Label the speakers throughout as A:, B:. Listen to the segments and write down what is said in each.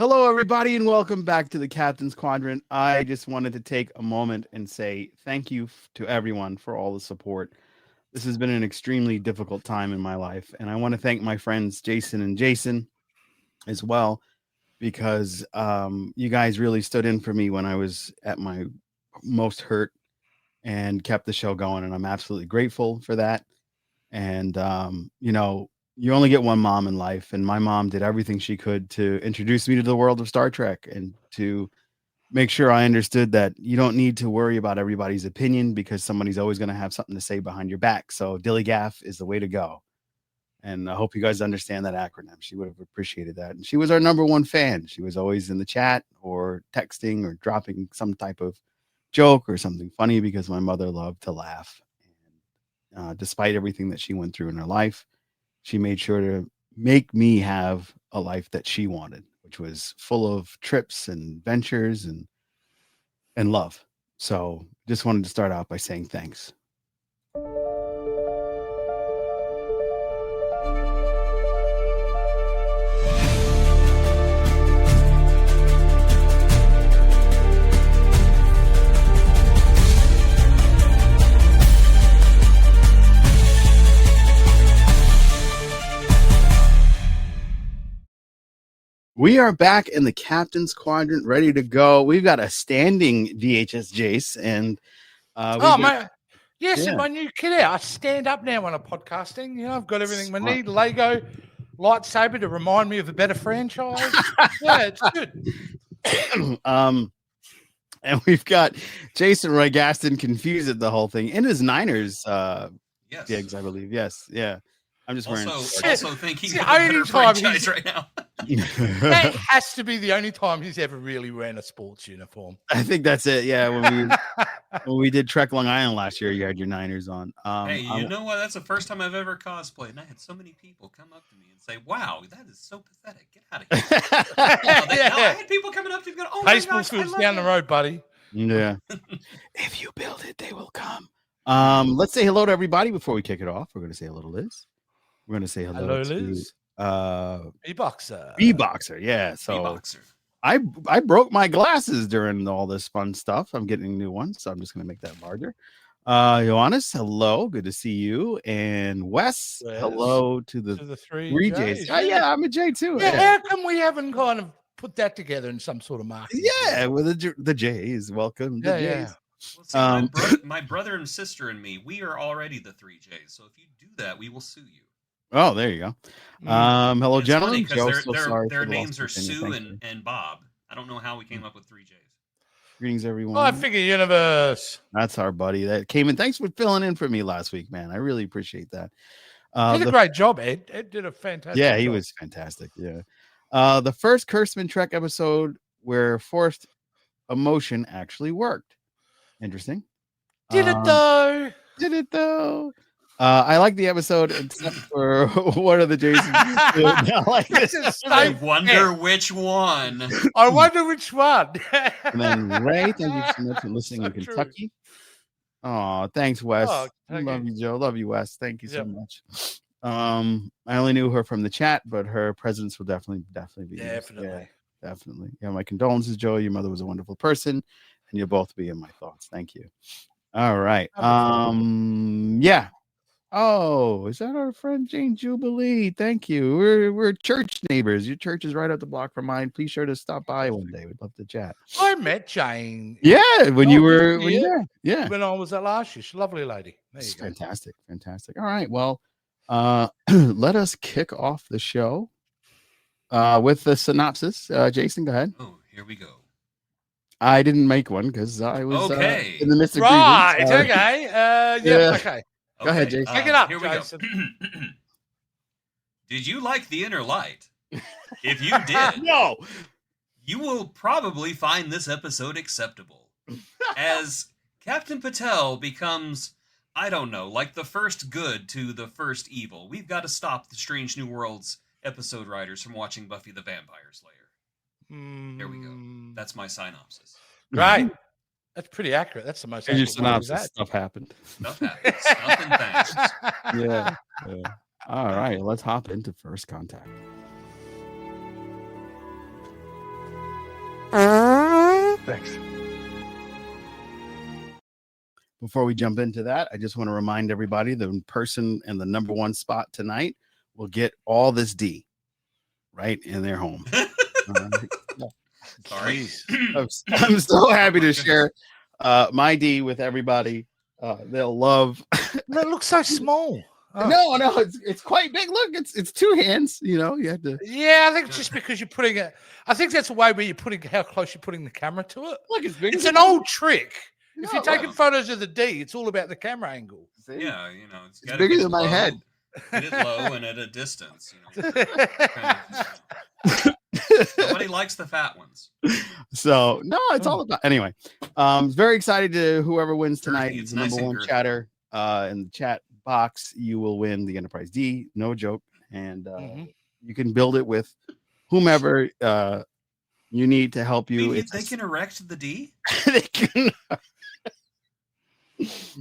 A: Hello, everybody, and welcome back to the Captain's Quadrant. I just wanted to take a moment and say thank you to everyone for all the support. This has been an extremely difficult time in my life, and I want to thank my friends Jason and Jason as well because you guys really stood in for me when I was at my most hurt and kept the show going, and I'm absolutely grateful for that. And you only get one mom in life, and my mom did everything she could to introduce me to the world of Star Trek and to make sure I understood that you don't need to worry about everybody's opinion because somebody's always going to have something to say behind your back. So dilly gaff is the way to go. And I hope you guys understand that acronym. She would have appreciated that. And she was our number one fan. She was always in the chat or texting or dropping some type of joke or something funny because my mother loved to laugh. And despite everything that she went through in her life, she made sure to make me have a life that she wanted, which was full of trips and ventures and love. So just wanted to start out by saying thanks. We are back in the Captain's Quadrant, ready to go. We've got a standing VHS Jace, and
B: man, yes, in my new kit out, I stand up now when I'm podcasting. You know, I've got everything I need. Lego lightsaber to remind me of a better franchise. Yeah, it's good.
A: And we've got Jason Roy Gaston confused at the whole thing in his Niners gigs, I believe. Yes, yeah. I'm just wearing.
C: Also think he's a better franchise right now.
B: That has to be the only time he's ever really ran a sports uniform.
A: I think that's it. Yeah, when we did Trek Long Island last year, you had your Niners on.
C: Hey, you know what? That's the first time I've ever cosplayed, and I had so many people come up to me and say, "Wow, that is so pathetic. Get out of here!" I had people coming up to me going, "Oh,
B: baseball field's down the road, buddy."
A: Yeah. If you build it, they will come. Let's say hello to everybody before we kick it off. We're going to say hello to Liz. We're going to say hello to
B: Liz. B-Boxer.
A: B-Boxer, yeah. So
C: B-Boxer.
A: I broke my glasses during all this fun stuff. I'm getting new ones, so I'm just going to make that larger. Johannes, hello. Good to see you. And Wes, hello to the three J's. Yeah, I'm a J too.
B: Yeah, how come we haven't kind of put that together in some sort of marketing?
A: Yeah, with the J's. Welcome.
B: Yeah, yeah.
C: Well, see, my brother and sister and me, we are already the three J's. So if you do that, we will sue you.
A: Oh, there you go. Hello,
C: it's
A: gentlemen.
C: Their names are Sue and Bob. I don't know how we came up with three J's.
A: Greetings, everyone.
B: I figure universe.
A: That's our buddy that came in. Thanks for filling in for me last week, man. I really appreciate that.
B: Did a great job, Ed. Ed did a fantastic job.
A: Yeah, he was fantastic. Yeah. The first Kurtzman Trek episode where forced emotion actually worked. Interesting.
B: Did it though?
A: I like the episode except for one of the Jason.
C: I wonder which one.
B: I wonder which one.
A: And then Ray, thank you so much for listening in Kentucky. Oh, thanks, Wes. Love you, Joe. Love you, Wes. Thank you so much. I only knew her from the chat, but her presence will definitely be
B: definitely.
A: Yeah, definitely. Yeah, my condolences, Joe. Your mother was a wonderful person, and you'll both be in my thoughts. Thank you. All right. Yeah. Oh, is that our friend Jane Jubilee? Thank you. We're church neighbors. Your church is right up the block from mine. Please sure to stop by one day. We'd love to chat.
B: I met Jane.
A: Yeah, when you were yeah.
B: When I was at last year. She's a lovely lady.
A: Fantastic. All right. Well, let us kick off the show with the synopsis. Jason, go ahead.
C: Oh, here we go.
A: I didn't make one because I was in the midst of
B: right. Okay. Yeah. Okay.
A: Go ahead, Jason.
B: Pick it up,
C: here
B: Jason.
C: We go. Did you like The Inner Light? If you did,
A: no,
C: you will probably find this episode acceptable. As Captain Patel becomes, I don't know, like the first good to the first evil. We've got to stop the Strange New Worlds episode writers from watching Buffy the Vampire Slayer. There we go. That's my synopsis.
B: Right. That's pretty accurate. That's the most accurate
A: synopsis. Stuff happened.
C: Stuff and things.
A: Yeah. All right. Let's hop into First Contact.
D: Thanks.
A: Before we jump into that, I just want to remind everybody the person in the number one spot tonight will get all this D right in their home.
C: Sorry.
A: I'm so happy to share my D with everybody. They'll love.
B: It looks so small. Oh.
A: No, it's quite big. Look, it's two hands. You know, you have to.
B: Yeah, I think it's just because you're putting it. I think that's the way where you're putting how close you're putting the camera to it.
A: Look, it's big.
B: It's an old trick.
A: No,
B: if you're taking photos of the D, it's all about the camera angle.
A: See?
C: Yeah, you know, it's
A: bigger than my head.
C: Get it low and at a distance. You know, nobody likes the fat ones.
A: So no, it's all about. Anyway, very excited to whoever wins tonight.
C: It's
A: the number
C: nice
A: one
C: and
A: chatter in the chat box. You will win the Enterprise D. No joke, and you can build it with whomever you need to help you.
C: They can erect the D.
A: They can.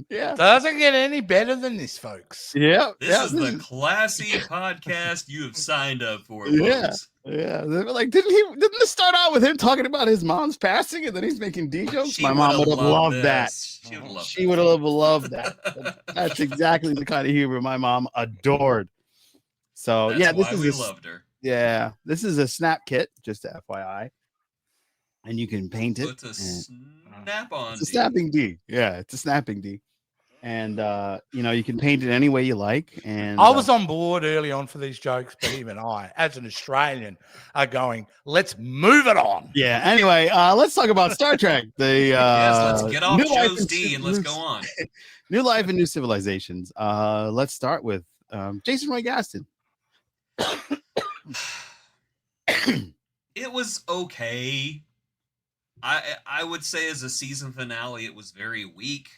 A: Yeah,
B: doesn't get any better than this, folks.
A: Yeah,
C: this is the classy podcast you have signed up for.
A: Folks. Yeah. They were like, didn't this start out with him talking about his mom's passing, and then he's making D jokes? My mom would have loved that. She would have loved that. That's exactly the kind of humor my mom adored. So
C: that's why we loved her.
A: Yeah, this is a snap kit, just FYI. And you can paint it.
C: It's a snap-on.
A: It's a snapping D. Yeah, it's a snapping D. And you can paint it any way you like. And
B: I was on board early on for these jokes, but even I, as an Australian, are going, let's move it on.
A: Yeah. Anyway, let's talk about Star Trek.
C: Yes, let's get off Joe's D and let's go on.
A: New Life and New Civilizations. Let's start with Jason Roy Gaston.
C: It was okay. I would say as a season finale, it was very weak.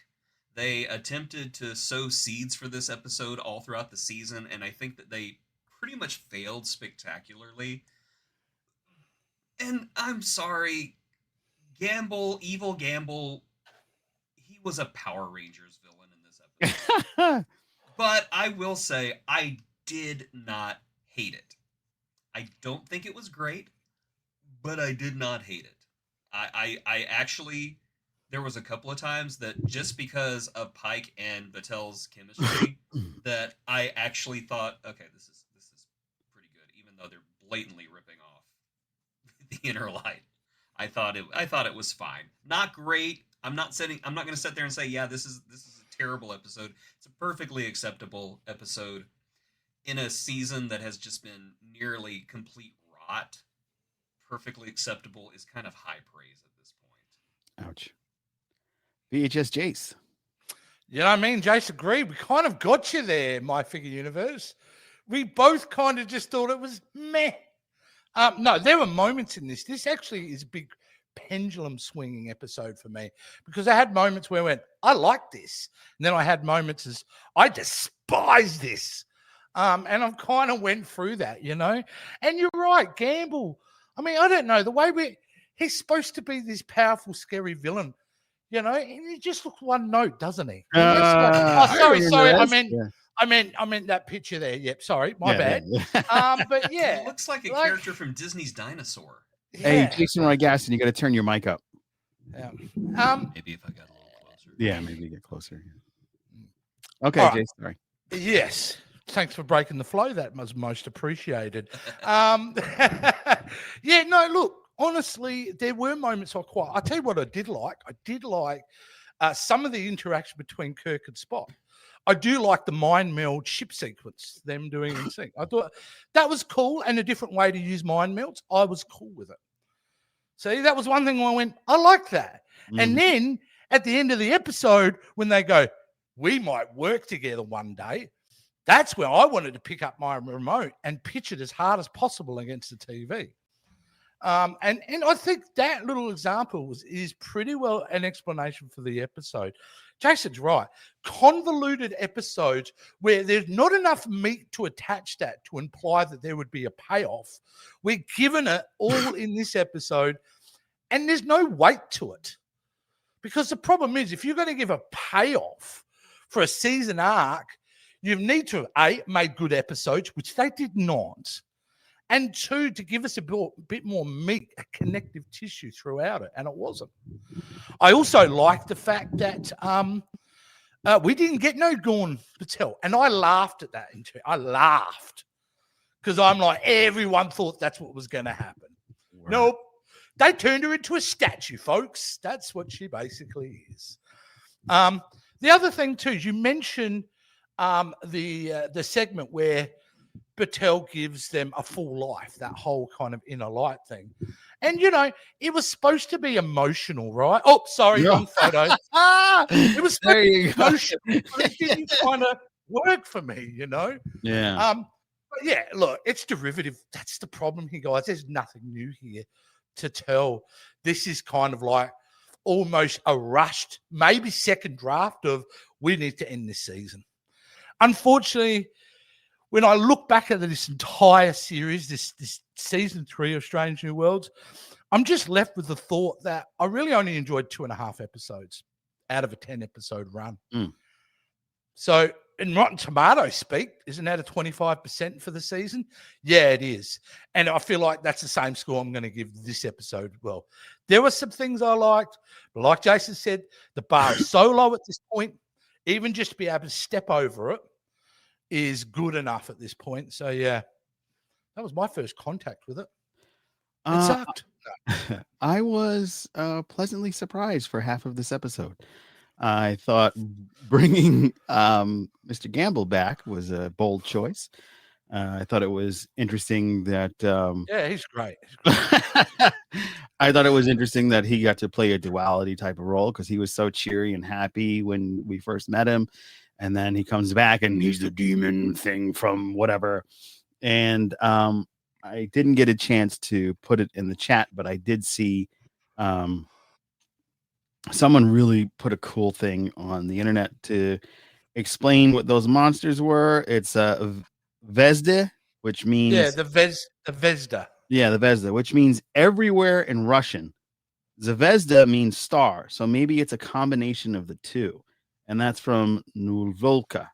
C: They attempted to sow seeds for this episode all throughout the season, and I think that they pretty much failed spectacularly. And I'm sorry, Evil Gamble, he was a Power Rangers villain in this episode. But I will say, I did not hate it. I don't think it was great, but I did not hate it. I actually, there was a couple of times that just because of Pike and Batel's chemistry, that I actually thought, okay, this is pretty good, even though they're blatantly ripping off the Inner Light. I thought it was fine. Not great. I'm not going to sit there and say, yeah, this is a terrible episode. It's a perfectly acceptable episode in a season that has just been nearly complete rot. Perfectly acceptable is kind of high praise at this point.
A: Ouch. VHS Jace.
B: You know what I mean? Jace agreed. We kind of got you there, My Figure Universe. We both kind of just thought it was meh. No, there were moments in this. This actually is a big pendulum swinging episode for me because I had moments where I went, I like this. And then I had moments as I despise this. And I've kind of went through that, you know. And you're right, Gamble. I mean, I don't know. The way he's supposed to be this powerful, scary villain, you know, and he just looks one note, doesn't he? Sorry. I meant that picture there. Yep, sorry, my bad. Yeah. But yeah,
C: he looks like a character from Disney's Dinosaur.
A: Yeah. Hey, Jason Roy Gaston, you got to turn your mic up.
B: Yeah.
C: Maybe if I got a little closer.
A: Yeah, maybe get closer. Okay, right. Jason. Sorry.
B: Yes. Thanks for breaking the flow. That was most appreciated. Yeah, no, look, honestly, there were moments I'll tell you what I did like. I did like some of the interaction between Kirk and Spock. I do like the mind meld ship sequence, them doing in sync. I thought that was cool and a different way to use mind melds. I was cool with it. See, that was one thing I went, I like that. And then at the end of the episode, when they go, we might work together one day, that's where I wanted to pick up my remote and pitch it as hard as possible against the TV. And I think that little example is pretty well an explanation for the episode. Jason's right. Convoluted episodes where there's not enough meat to attach that to imply that there would be a payoff. We're given it all in this episode, and there's no weight to it. Because the problem is, if you're going to give a payoff for a season arc, you need to have, A, made good episodes, which they did not, and two, to give us a bit more meat, a connective tissue throughout it, and it wasn't. I also like the fact that we didn't get no Gorn Patel, and I laughed at that. I laughed because I'm like, everyone thought that's what was going to happen.
A: Word.
B: Nope. They turned her into a statue, folks. That's what she basically is. The other thing too, you mentioned the segment where Patel gives them a full life, that whole kind of inner light thing. And, it was supposed to be emotional, right? Oh, sorry, wrong photo. It was supposed to be emotional, but it didn't kind of work for me,
A: Yeah.
B: But yeah, look, it's derivative. That's the problem here, guys. There's nothing new here to tell. This is kind of like almost a rushed, maybe second draft of we need to end this season. Unfortunately, when I look back at this entire series, this season 3 of Strange New Worlds, I'm just left with the thought that I really only enjoyed 2.5 episodes out of a 10-episode run. So in Rotten Tomatoes speak, isn't that a 25% for the season? Yeah, it is. And I feel like that's the same score I'm going to give this episode. Well, there were some things I liked, but like Jason said, the bar is so low at this point, even just to be able to step over it is good enough at this point. So, yeah, that was my first contact with it. It sucked.
A: I was pleasantly surprised for half of this episode. I thought bringing Mr. Gamble back was a bold choice. I thought it was interesting that
B: yeah, he's great.
A: I thought it was interesting that he got to play a duality type of role because he was so cheery and happy when we first met him, and then he comes back and he's the demon thing from whatever. And I didn't get a chance to put it in the chat, but I did see someone really put a cool thing on the internet to explain what those monsters were. It's Vezda, which means
B: the Vezda.
A: Yeah, the Vezda, which means everywhere in Russian. Zvezda means star, so maybe it's a combination of the two, and that's from Nulvolka.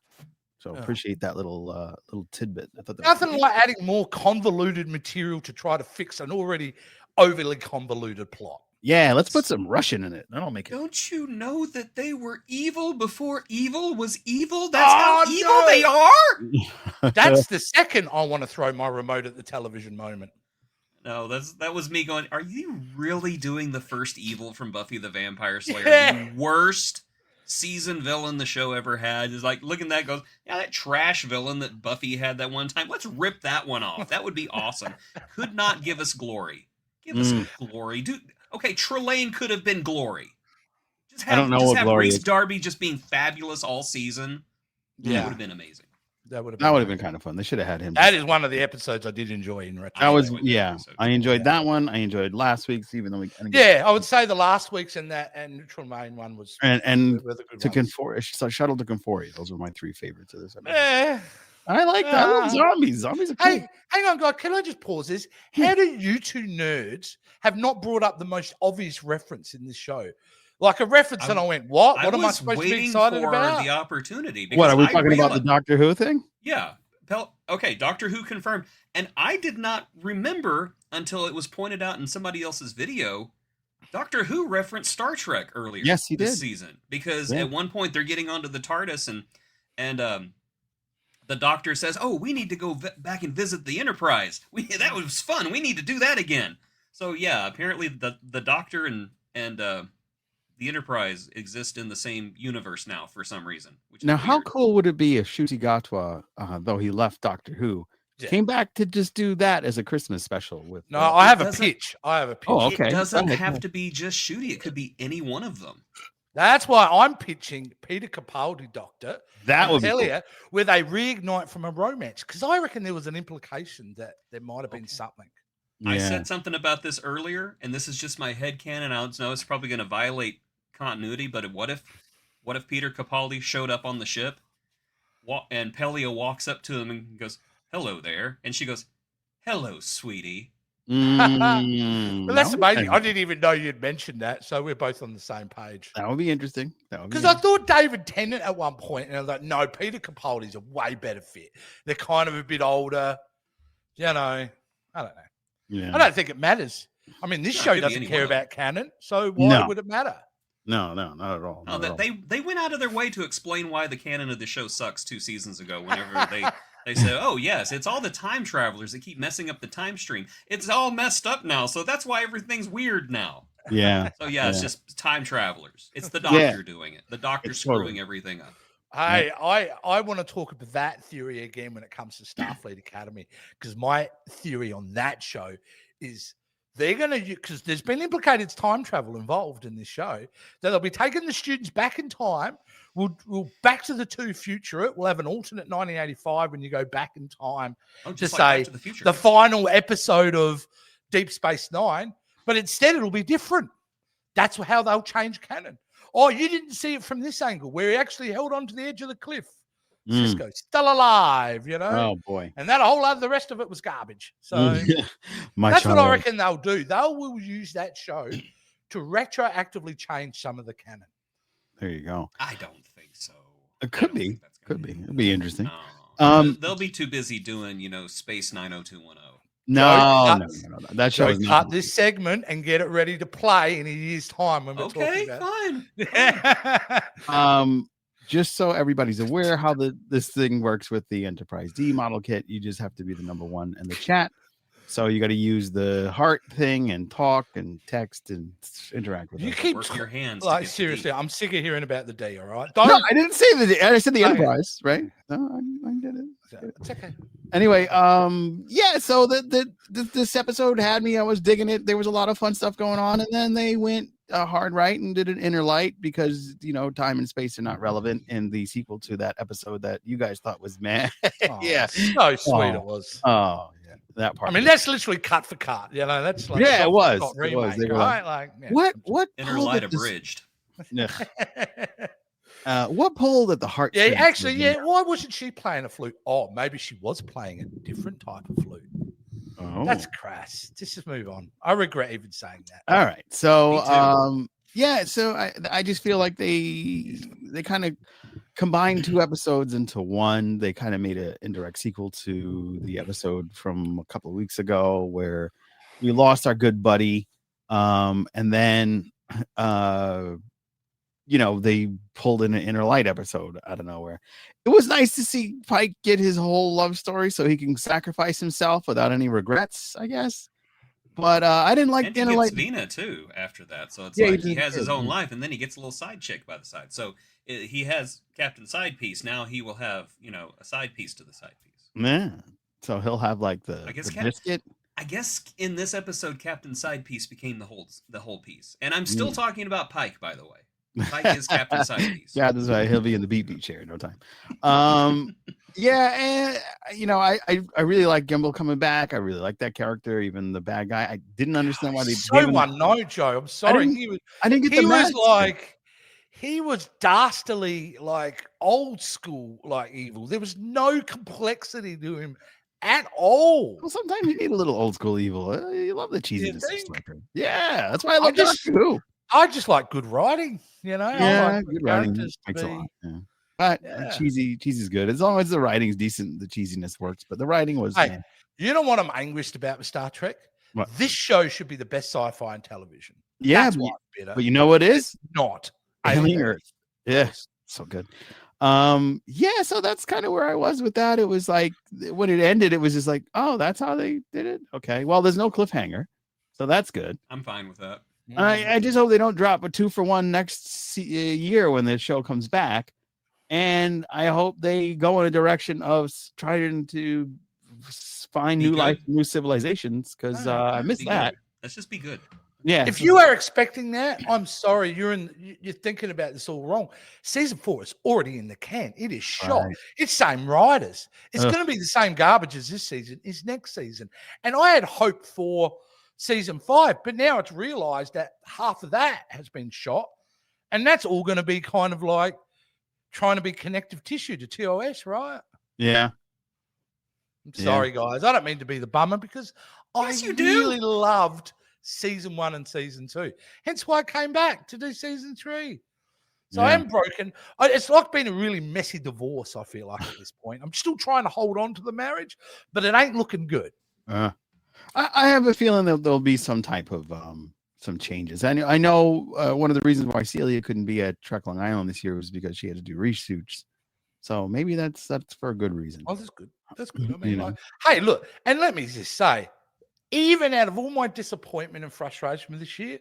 A: So appreciate that little tidbit. I thought that
B: nothing like adding more convoluted material to try to fix an already overly convoluted plot.
A: Yeah, let's put some Russian in it. That'll make it.
C: Don't you know that they were evil before evil was evil? That's how evil they are?
B: That's the second I want to throw my remote at the television moment.
C: No, that was me going, are you really doing the first evil from Buffy the Vampire Slayer?
B: Yeah.
C: The worst season villain the show ever had. Is like, looking at that goes, yeah, that trash villain that Buffy had that one time, let's rip that one off. That would be awesome. Could not give us glory. Give us glory. Dude, okay, Trelane could have been glory.
A: I don't know what glory
C: Reese
A: is.
C: Darby just being fabulous all season.
B: Yeah.
C: That would have been amazing.
B: That would
A: have been kind of fun. They should have had him.
B: That is one of the episodes I did enjoy in retro.
A: That was I enjoyed that one. I enjoyed last week's, even though we.
B: I would say the last week's and Trelane one was
A: and to Confor, Shuttle to Conforia. Those were my 3 favorites of this episode.
B: Yeah.
A: I like that. I love zombies. Zombies are cool.
B: Hey, hang on, guys. Can I just pause this? How do you two nerds have not brought up the most obvious reference in this show? Like a reference, and I went, "What? What am I supposed to be excited about?"
C: The opportunity.
A: What are we talking about? The Doctor Who thing?
C: Yeah. Okay, Doctor Who confirmed, and I did not remember until it was pointed out in somebody else's video. Doctor Who referenced Star Trek earlier.
A: Yes, he
C: this
A: did.
C: Season because at one point they're getting onto the TARDIS and the Doctor says, "Oh, we need to go back and visit the Enterprise. That was fun. We need to do that again." So yeah, apparently the Doctor and the Enterprise exist in the same universe now for some reason.
A: Now, how cool would it be if Ncuti Gatwa, though he left Doctor Who, came back to just do that as a Christmas special? With
B: I have a pitch.
A: Oh, okay.
C: It doesn't have to be just Ncuti. It could be any one of them.
B: That's why I'm pitching Peter Capaldi, Doctor,
A: that would be cool.
B: with a reignite from a romance, because I reckon there was an implication that there might have been something.
C: Yeah. I said something about this earlier, and this is just my headcanon. I know it's probably going to violate continuity, but what if Peter Capaldi showed up on the ship and Pelia walks up to him and goes, "Hello there," and she goes, "Hello, sweetie."
B: Well, that's amazing. I didn't even know you'd mentioned that, so we're both on the same page.
A: That would be interesting.
B: Because I thought David Tennant at one point, and I was like, no, Peter Capaldi's a way better fit. They're kind of a bit older, I I don't know.
A: Yeah.
B: I don't think it matters. I mean, this
C: No, it
B: show
C: could be
B: doesn't care
C: anyone.
B: about canon, so why
A: No.
B: would it matter?
A: No, not at all.
C: No,
A: Not at all.
C: they went out of their way to explain why the canon of the show sucks 2 seasons ago. Whenever they said, "Oh yes, it's all the time travelers that keep messing up the time stream. It's all messed up now, so that's why everything's weird now."
A: Yeah.
C: So yeah, it's
A: Yeah.
C: just time travelers. It's the
A: Yeah.
C: doctor doing it. The doctor
A: It's
C: screwing
A: totally.
C: everything up.
B: I want to talk about that theory again when it comes to Starfleet Academy, because my theory on that show is they're going to, because there's been implicated time travel involved in this show, that they'll be taking the students back in time. We'll back to the future it. We'll have an alternate 1985 when you go back in time
C: Oh,
B: to
C: just like
B: say
C: Back to the Future.
B: the final episode of Deep Space Nine, but instead it'll be different. That's how they'll change canon. Oh, you didn't see it from this angle where he actually held onto the edge of the cliff. Cisco still alive, you know.
A: Oh boy.
B: And that whole other, the rest of it was garbage. So
A: My
B: that's what I
A: child.
B: reckon they'll do. They will use that show to retroactively change some of the canon.
A: There you go.
C: I don't think so.
A: It
C: I
A: could
C: don't
A: be.
C: think that's
A: Could
C: gonna
A: be. It'd be interesting.
C: No. They'll be too busy doing, Space 90210.
A: No. That show
B: So
A: is
B: cut
A: not.
B: this segment and get it ready to play in a year's time when we're
C: Okay,
B: talking about.
C: fine.
A: Just so everybody's aware how this thing works with the Enterprise D model kit, you just have to be the number one in the chat. So you got to use the heart thing and talk and text and interact with
B: You
A: us.
B: keep
C: Work your hands. to
B: like
C: get the
B: seriously,
C: D.
B: I'm sick of hearing about the D. All right,
A: No,
B: don't.
A: I didn't say the. I said the
B: Okay.
A: Enterprise, right? No, I did it.
B: It's okay.
A: Anyway, yeah. So this episode had me. I was digging it. There was a lot of fun stuff going on, and then they went hard right and did an inner light because time and space are not relevant in the sequel to that episode that you guys thought was meh.
B: Oh,
A: Yeah.
B: so sweet
A: Oh.
B: it was.
A: Oh, yeah, that part.
B: I mean, that's literally cut for cut. That's like
A: Yeah, it was.
B: shot for
A: It was.
B: remake,
A: They were
B: right? Like
A: what
C: Inner
A: pulled
C: light
A: at this-
C: abridged.
A: what pulled at the heart?
B: Yeah,
A: strings
B: actually,
A: of
B: yeah.
A: the-
B: Why wasn't she playing a flute? Oh, maybe she was playing a different type of flute.
A: Oh.
B: That's crass. Just move on. I regret even saying that.
A: All right. So
C: Me too.
A: yeah, so I just feel like they kind of combined 2 episodes into one. They kind of made an indirect sequel to the episode from a couple of weeks ago where we lost our good buddy. And then they pulled in an inner light episode out of nowhere. It was nice to see Pike get his whole love story so he can sacrifice himself without any regrets, I guess. But I didn't like
C: And
A: the
C: he
A: inner
C: gets
A: light.
C: Vina too after that. So it's
A: Yeah, he
C: like he
A: did
C: has his
A: too,
C: own
A: yeah.
C: life, and then he gets a little side chick by the side. So he has Captain Side Piece. Now he will have, a side piece to the side piece.
A: Yeah. So he'll have like the biscuit.
C: I guess in this episode, Captain Side Piece became the whole piece. And I'm still talking about Pike, by the way. Pike is Captain Side Piece.
A: Yeah, that's right. He'll be in the beat chair in no time. Yeah, and I really like Gimbal coming back. I really like that character, even the bad guy. I didn't understand why they
B: So
A: gave him-
B: one note, Joe. I'm sorry.
A: I didn't get
B: He
A: the
B: was
A: mask.
B: like, he was dastardly, like old school, like evil. There was no complexity to him at all.
A: Well, sometimes you need a little old school evil. You love the cheesiness of
B: think?
A: Striker. Yeah, that's why I love
B: just-
A: Doctor Who.
B: I just like good writing, I
A: Yeah,
B: like the
A: good writing
B: characters to
A: makes a
B: be-
A: lot. Yeah. But
B: Yeah.
A: cheesy is good. As long as the writing's decent, the cheesiness works. But the writing was
B: Hey, you know what I'm anguished about with Star Trek?
A: What?
B: This show should be the best sci-fi on television.
A: yeah,
B: That's
A: but,
B: why it's better.
A: but you know what is?
B: Not
A: Alien Earth. Yeah, so good. Yeah, so that's kind of where I was with that. It was like when it ended, it was just like, oh, that's how they did it. Okay, well, there's no cliffhanger, so that's good.
C: I'm fine with that.
A: I just hope they don't drop a 2-for-1 next year when the show comes back, and I hope they go in a direction of trying to find
C: Be
A: new
C: good.
A: life, new civilizations, because I miss
C: Be
A: that.
C: good. Let's just be good.
A: Yeah,
B: If you are expecting that, I'm sorry, you're thinking about this all wrong. Season 4 is already in the can. It is shot.
A: Right.
B: It's same writers. It's
A: Ugh.
B: going to be the same garbage as this season is next season. And I had hope for season 5, but now it's realized that half of that has been shot, and that's all going to be kind of like trying to be connective tissue to TOS, right?
A: yeah.
B: I'm sorry, guys. I don't mean to be the bummer because
C: Yes,
B: I
C: you do.
B: really loved season 1 and season 2. Hence why I came back to do season 3. So I
A: Yeah.
B: am broken. It's like been a really messy divorce, I feel like, at this point. I'm still trying to hold on to the marriage, but it ain't looking good.
A: I have a feeling that there'll be some type of some changes. I know one of the reasons why Celia couldn't be at Trek Long Island this year was because she had to do reshoots. So maybe that's for a good reason.
B: Oh, that's good. That's good. I mean,
A: You know.
B: like, hey, look, and let me just say, even out of all my disappointment and frustration with this year,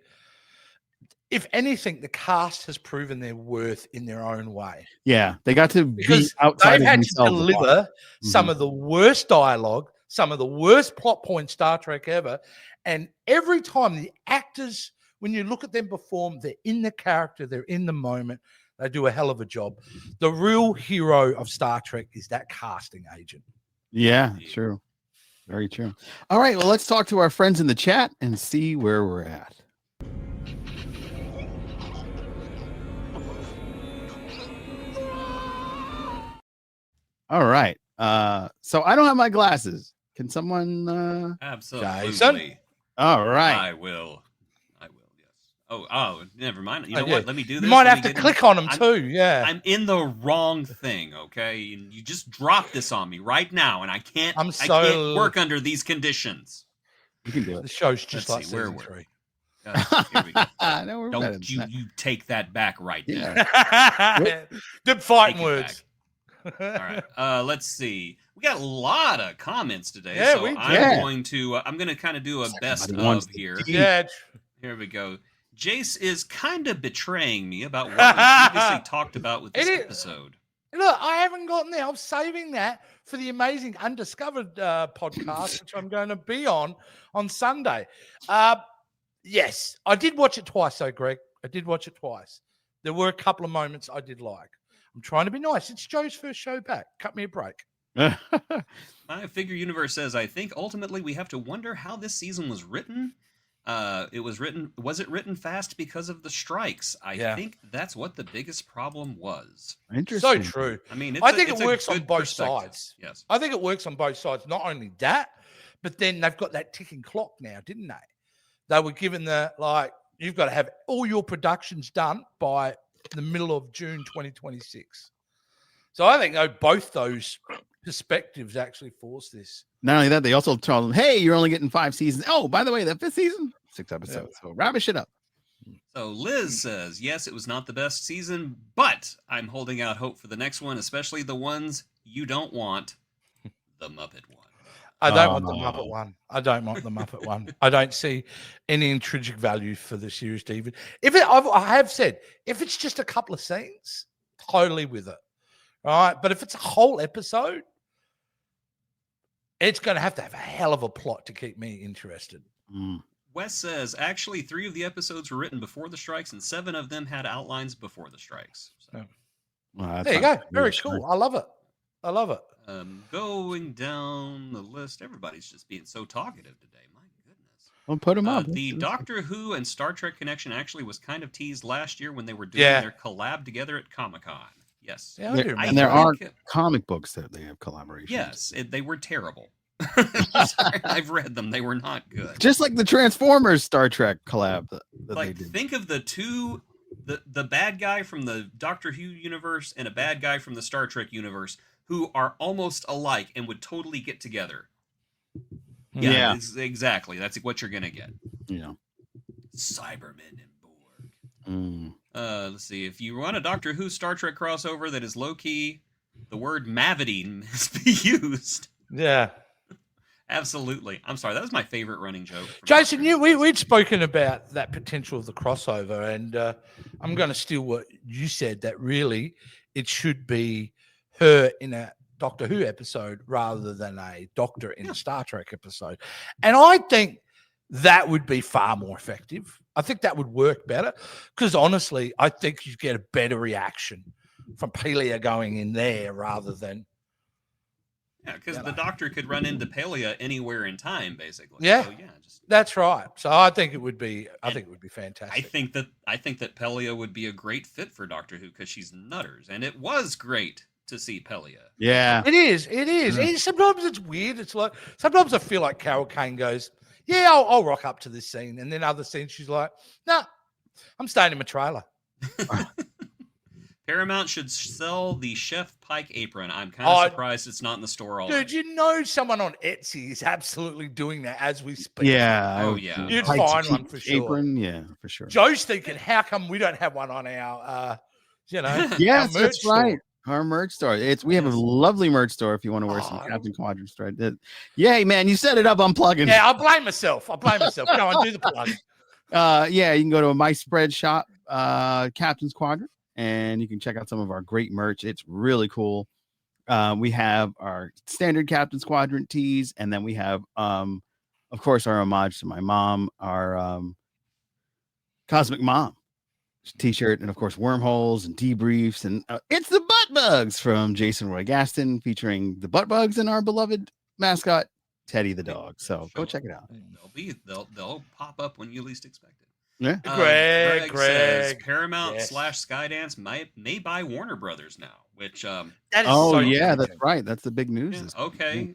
B: if anything, the cast has proven their worth in their own way.
A: Yeah, they got to
B: Because
A: be outside
B: they've
A: of
B: had to
A: themselves. a lot.
B: deliver some
A: Mhm.
B: of the worst dialogue, some of the worst plot points Star Trek ever. And every time the actors, when you look at them perform, they're in the character, they're in the moment. They do a hell of a job. The real hero of Star Trek is that casting agent.
A: Yeah, true. Very true. All right, well, let's talk to our friends in the chat and see where we're at. All right. So I don't have my glasses. Can someone
C: Absolutely.
B: Jason?
A: All right.
C: I will. Yes. Oh, never mind. You know
B: yeah.
C: what? Let me do this.
B: You might
C: Let
B: have
C: me
B: to
C: get
B: click on them too. Yeah.
C: I'm in the wrong thing, okay? And you just dropped this on me right now, and I can't work under these conditions.
A: You can do
B: The
A: it.
B: show's just
C: Let's
B: like
C: see,
B: season 3.
C: Here we go.
A: No, we're better than
C: Don't
A: that.
C: you take that back right now.
A: Yeah.
B: Good fighting
C: Take it
B: words.
C: All right. Let's see. We got a lot of comments today,
B: Yeah,
C: so
B: we do.
C: I'm going to kind of do a best
A: Everybody wants
C: of
A: to
C: here.
A: eat.
B: Yeah.
C: Here we go. Jace is kind of betraying me about what we previously talked about with this episode.
B: Look, I haven't gotten there. I'm saving that for the amazing Undiscovered podcast, which I'm going to be on Sunday. Yes, I did watch it twice, though, Greg. I did watch it twice. There were a couple of moments I did like. I'm trying to be nice. It's Joe's first show back. Cut me a break.
C: My Figure Universe says, I think ultimately we have to wonder how this season was written. Was it written fast because of the strikes? I think that's what the biggest problem was.
A: Interesting.
B: So true.
C: I mean,
B: I think it works on both sides.
C: Yes.
B: I think it works on both sides. Not only that, but then they've got that ticking clock now, didn't they? They were given you've got to have all your productions done by the middle of June 2026. So I think both those perspectives actually force this.
A: Not only that, they also tell them, hey, you're only getting 5 seasons. Oh, by the way, that 5th season, 6 episodes. So ravish it up.
C: So Liz says, yes, it was not the best season, but I'm holding out hope for the next one, especially the ones you don't want. The Muppet one.
B: I don't want the Muppet one. I don't want the Muppet one. I don't see any intrinsic value for the series, David. I have said, if it's just a couple of scenes, totally with it. Right? But if it's a whole episode, it's going to have a hell of a plot to keep me interested.
C: Wes says, actually, 3 of the episodes were written before the strikes, and 7 of them had outlines before the strikes. So.
A: Well,
B: there you go. Very cool. I love it. I love it.
C: Going down the list, everybody's just being so talkative today. My goodness.
A: Well, put them up.
C: The Doctor Who and Star Trek connection actually was kind of teased last year when they were doing their collab together at Comic-Con. Yes.
B: Yeah,
A: and there are comic books that they have collaborations.
C: Yes, they were terrible. I've read them. They were not good.
A: Just like the Transformers Star Trek collab that they did.
C: Think of the two, the bad guy from the Doctor Who universe and a bad guy from the Star Trek universe who are almost alike and would totally get together. Yeah. Exactly. That's what you're going to get.
A: Yeah.
C: Cybermen and Borg. Let's see. If you want a Doctor Who Star Trek crossover that is low-key, the word Mavity must be used.
B: Yeah.
C: Absolutely. I'm sorry. That was my favorite running joke.
B: Jason, we'd spoken about that potential of the crossover, and I'm going to steal what you said, that really it should be her in a Doctor Who episode rather than a Doctor in a Star Trek episode. And I think that would be far more effective. I think that would work better because, honestly, I think you get a better reaction from Pelia going in there rather than...
C: Yeah, because the Doctor could run into Pelia anywhere in time, basically.
B: Yeah,
C: so,
B: that's right. So I think it would be. I think it would be fantastic.
C: I think that Pelia would be a great fit for Doctor Who because she's nutters, and it was great to see Pelia.
A: Yeah,
B: it is. It is.
A: Yeah.
B: And sometimes it's weird. It's like sometimes I feel like Carol Kane goes, "Yeah, I'll rock up to this scene," and then other scenes she's like, "No, I'm staying in my trailer."
C: Paramount should sell the Chef Pike apron. I'm kind of surprised it's not in the store already.
B: Dude, you know someone on Etsy is absolutely doing that as we speak.
A: Yeah.
C: Oh, yeah.
B: You'd
A: Pike's
B: find one for sure.
A: apron. Yeah, for sure.
B: Joe's thinking, how come we don't have one on our,
A: Yes,
B: our merch
A: that's right.
B: store?
A: Our merch store. We have a lovely merch store if you want to wear some Captain Quadrant right? Yay, man! You set it up. I'm plugging.
B: Yeah, I'll blame myself. Go on, do the plug.
A: Yeah, you can go to my spread shop, Captain's Quadrant, and you can check out some of our great merch. It's really cool. We have our standard Captain's Quadrant tees, and then we have, of course, our homage to my mom, our Cosmic Mom t-shirt, and of course wormholes and debriefs, and it's the butt bugs from Jason Roy Gaston, featuring the butt bugs and our beloved mascot Teddy the dog. So go check it out.
C: They'll pop up when you least expect it.
A: Yeah.
B: Greg
C: says Paramount / Skydance may buy Warner Brothers now, which
B: that is
A: that's right. That's the big news.
C: Yeah, okay.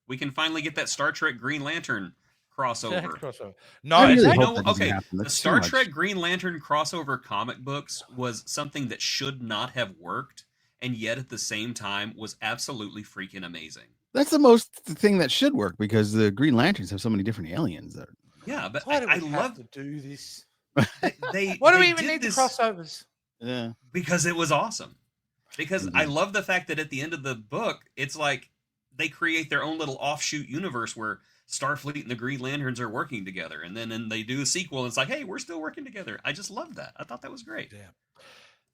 C: We can finally get that Star Trek Green Lantern crossover.
B: No,
C: the Star Trek Green Lantern crossover comic books was something that should not have worked, and yet at the same time was absolutely freaking amazing.
A: That's the thing that should work, because the Green Lanterns have so many different aliens.
C: Yeah, but
B: why do
C: I
B: we
C: love
B: to do this.
C: Why
B: do we even need the crossovers?
A: Yeah,
C: because it was awesome. Because I love the fact that at the end of the book, it's like they create their own little offshoot universe where Starfleet and the Green Lanterns are working together, and then they do a sequel, and it's like, hey, we're still working together. I just love that. I thought that was great.
B: Yeah.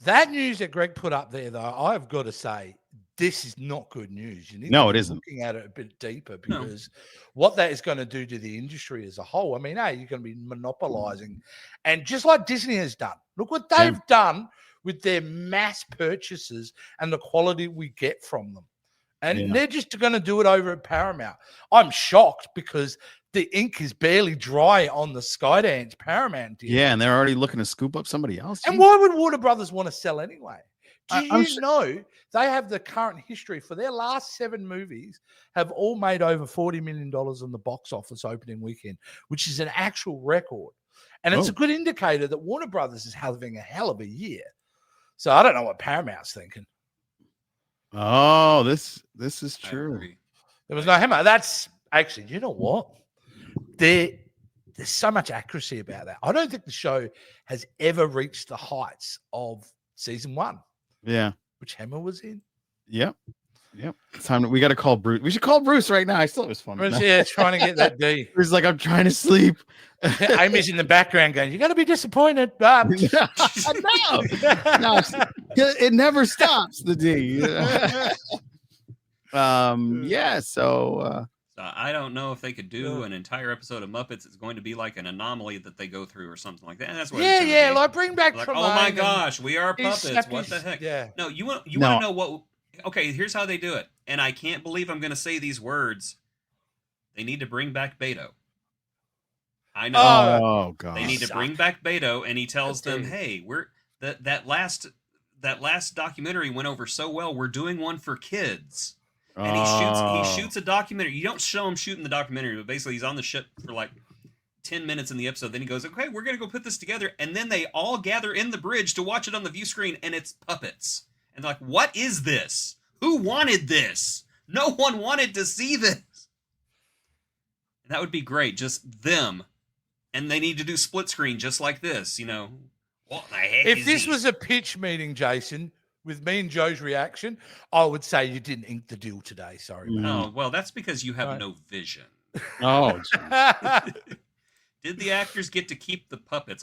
B: That news that Greg put up there, though, I've got to say, this is not good news. You need to be looking at it a bit deeper, because what that is going to do to the industry as a whole. I mean, you're going to be monopolizing, and just like Disney has done. Look what they've done with their mass purchases and the quality we get from them. And they're just going to do it over at Paramount. I'm shocked, because the ink is barely dry on the Skydance Paramount deal.
A: Yeah, and they're already looking to scoop up somebody else.
B: And why would Warner Brothers want to sell anyway? Do you know they have the current history for their last 7 movies have all made over $40 million on the box office opening weekend, which is an actual record. And it's a good indicator that Warner Brothers is having a hell of a year. So I don't know what Paramount's thinking.
A: Oh, this is true.
B: There was no hammer. That's actually, you know what? There's so much accuracy about that. I don't think the show has ever reached the heights of season 1.
A: Yeah.
B: Which Hammer was in.
A: Yep. It's time. We got to call Bruce. We should call Bruce right now. I still was fun.
B: Yeah, trying to get that D.
A: He's like, I'm trying to sleep.
B: Amy's in the background going, "You got to be disappointed." No,
A: it never stops. The D. Yeah. So
C: I don't know if they could do an entire episode of Muppets. It's going to be like an anomaly that they go through or something like that. And that's what.
B: Yeah. Like bring back.
C: Like, oh my gosh, we are puppets. What the heck?
B: Yeah.
C: No, you want to know what? Okay, here's how they do it. And I can't believe I'm going to say these words. They need to bring back Beto. I know.
A: Oh god.
C: They need to bring back Beto, and he tells them, "Hey, we're that last documentary went over so well. We're doing one for kids." And he shoots a documentary. You don't show him shooting the documentary, but basically he's on the ship for like 10 minutes in the episode. Then he goes, "Okay, we're going to go put this together." And then they all gather in the bridge to watch it on the view screen, and it's puppets. And they're like, what is this? Who wanted this? No one wanted to see this. And that would be great. Just them. And they need to do split screen just like this. You know, what the heck
B: if this was a pitch meeting, Jason, with me and Joe's reaction, I would say you didn't ink the deal today. Sorry.
C: Oh, well, that's because you have no vision.
A: Oh,
C: did the actors get to keep the puppets?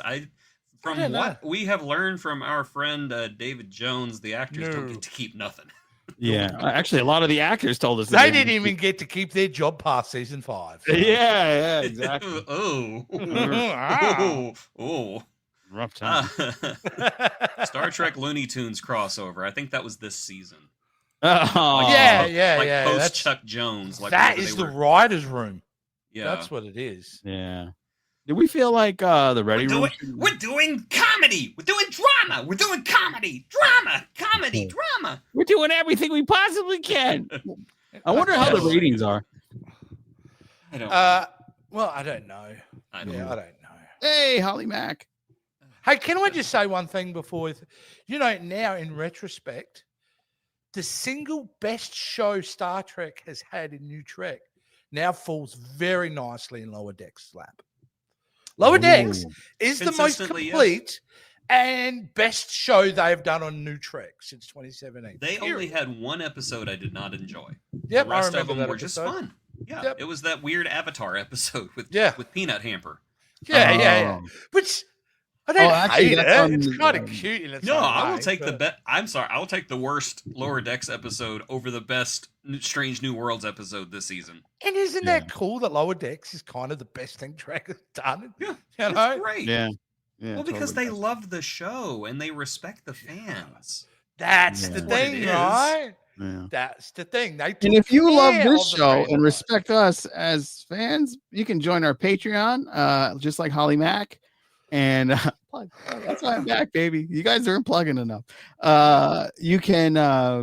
C: From what we have learned from our friend David Jones, the actors don't get to keep nothing.
A: Yeah, actually, a lot of the actors told us
B: they didn't even get to keep their job past season 5.
A: Yeah, exactly.
C: Oh,
A: rough time.
C: Star Trek Looney Tunes crossover. I think that was this season.
A: Oh,
B: yeah.
C: Post Chuck Jones. Like
B: that is the writers' room.
C: Yeah,
B: that's what it is.
A: Yeah. Do we feel like the Ready Room?
C: We're doing comedy. We're doing drama. We're doing comedy, drama, comedy, drama.
A: We're doing everything we possibly can. I wonder how the ratings are.
C: I don't know.
B: Well, I don't know.
C: I don't know.
B: I don't know.
A: Hey, Holly Mack.
B: Hey, can I just say one thing before? Now in retrospect, the single best show Star Trek has had in New Trek now falls very nicely in Lower Decks' lap. Lower Decks is the most
C: Consistently, yes.
B: complete and best show they've done on New Trek since 2017.
C: They only
B: Period.
C: had one episode I did not enjoy.
B: Yep,
C: The rest
B: I
C: of
B: remember
C: them
B: that
C: were just
B: episode.
C: fun. Yeah,
B: Yep.
C: it was that weird Avatar episode with Peanut Hamper.
B: Yeah. Which I don't
A: actually,
B: hate
A: that's
B: it.
A: on,
B: It's kind of cute in its
C: No,
B: own
C: I will
B: way,
C: take the
B: but-
C: best. I'm sorry, I will take the worst Lower Decks episode over the best Strange New Worlds episode this season.
B: And isn't that cool that Lower Decks is kind of the best thing Trek has done?
C: Yeah,
B: You know?
C: it's great.
A: Yeah.
C: Well, because
A: totally.
C: they love the show and they respect the fans.
B: That's
A: Yeah.
B: the
C: That's what it
B: thing,
C: is.
B: right?
A: Yeah.
B: That's the thing. They
A: And if you
B: took
A: love
B: care
A: this
B: of the
A: show and
B: franchise.
A: respect us as fans, you can join our Patreon, just like Holly Mack. And that's why I'm back, baby. You guys aren't plugging enough. You can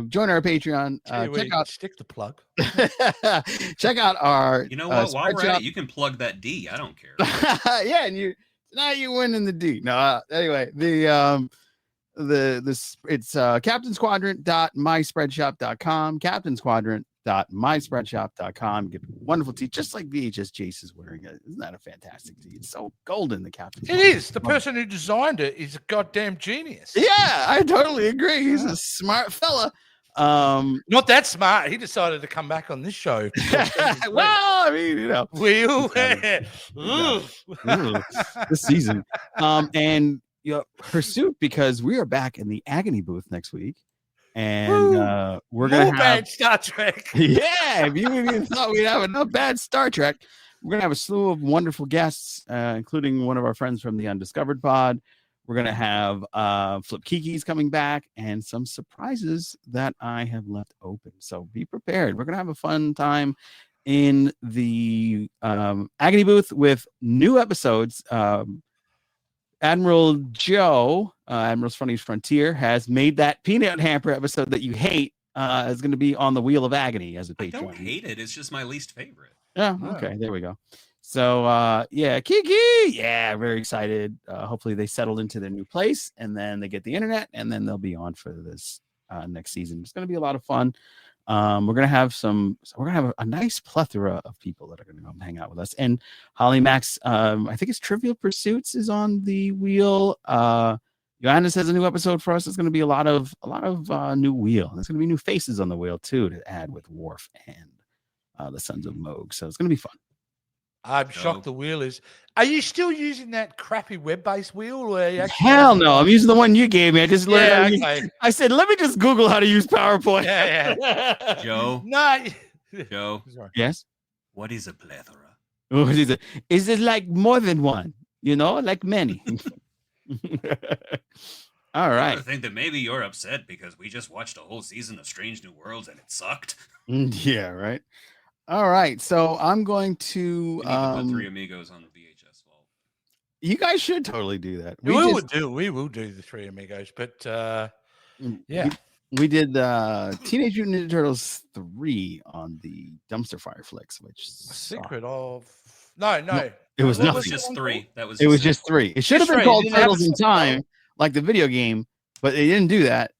A: join our Patreon. Check out
B: stick the plug.
A: check out our.
C: You know what? While we're at
A: Spreadshop.
C: it, you can plug that D. I don't care.
A: Yeah, and now you win in the D. No, anyway, it's captainsquadrant.myspreadshop.com, captainsquadrant.myspreadshop.com. Get wonderful tea, just like VHS Jace is wearing it. Isn't that a fantastic tea? It's so golden, the Captain's
B: It is. The person who designed it is a goddamn genius.
A: Yeah, I totally agree. He's a smart fella.
B: Not that smart. He decided to come back on this show.
A: Well, I mean,
B: We'll
A: this season. And pursuit, because we are back in the agony booth next week. And we're gonna have
B: bad Star Trek.
A: Yeah, if you even thought we'd have enough bad Star Trek, we're gonna have a slew of wonderful guests, including one of our friends from the Undiscovered Pod. We're gonna have Flip Kiki's coming back and some surprises that I have left open. So be prepared. We're gonna have a fun time in the agony booth with new episodes. Admiral Joe, Admiral's Funniest Frontier, has made that Peanut Hamper episode that you hate is going to be on the Wheel of Agony as a
C: I
A: Patreon.
C: don't hate it. It's just my least favorite.
A: Yeah, okay, there we go. So, Kiki, yeah, very excited. Hopefully they settled into their new place and then they get the internet and then they'll be on for this next season. It's going to be a lot of fun. We're gonna have a nice plethora of people that are gonna come hang out with us. And Holly Max, I think it's Trivial Pursuits is on the wheel. Johannes has a new episode for us. It's gonna be a lot of new wheel. There's gonna be new faces on the wheel too to add with Worf and the Sons of Moog. So it's gonna be fun.
B: I'm shocked the wheel is. Are you still using that crappy web-based wheel? Or are you actually
A: Hell no, I'm using the one you gave me. I just learned.
B: okay.
A: I said, let me just Google how to use PowerPoint.
B: Yeah.
C: Joe,
B: No.
C: Joe,
B: Sorry.
A: Yes.
C: what is a plethora?
A: Oh, is it like more than one? Like many. All right.
C: I think that maybe you're upset because we just watched a whole season of Strange New Worlds and it sucked.
A: Yeah, right. All right. So I'm going to
C: We need to put Three Amigos on the VHS vault.
A: you guys should totally do that.
B: We will do the Three Amigos, but yeah.
A: We did Teenage Mutant Ninja Turtles 3 on the Dumpster Fire Flicks, which
B: Secret of no.
A: it was
C: That
A: nothing.
C: was just three. That was
A: It was just 3. It should have
B: Just
A: been
B: 3.
A: called
B: It didn't have
A: Turtles
B: a
A: in
B: subtitle.
A: Time, like the video game, but they didn't do that.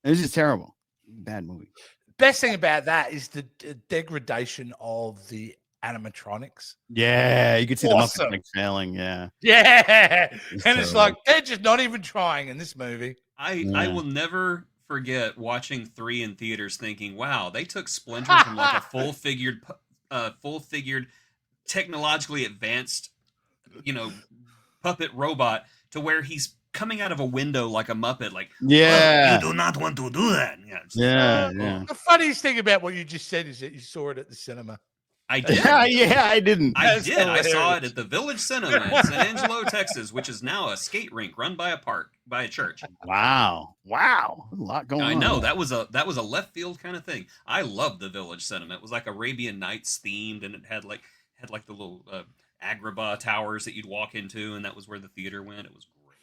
A: It was just terrible. Bad movie.
B: Best thing about that is the degradation of the animatronics.
A: Yeah, you could see
B: Awesome.
A: the Muppets failing. Yeah.
B: Yeah, and it's
A: terrible.
B: like they're just not even trying in this movie.
C: I will never forget watching 3 in theaters thinking, wow, they took Splinter from like a full figured, technologically advanced, puppet robot to where he's coming out of a window like a Muppet, like,
A: Yeah.
C: you do not want to do that. Yeah.
A: Yeah.
B: The funniest thing about what you just said is that you saw it at the cinema.
C: I did.
A: Yeah, I didn't.
C: I
B: That's
C: did. I saw
B: hilarious.
C: it at the Village Cinema in San Angelo, Texas, which is now a skate rink run by a church.
A: Wow. A lot going on.
C: I know that was a left field kind of thing. I loved the Village Cinema. It was like Arabian Nights themed, and it had like the little Agrabah towers that you'd walk into, and that was where the theater went. It was great.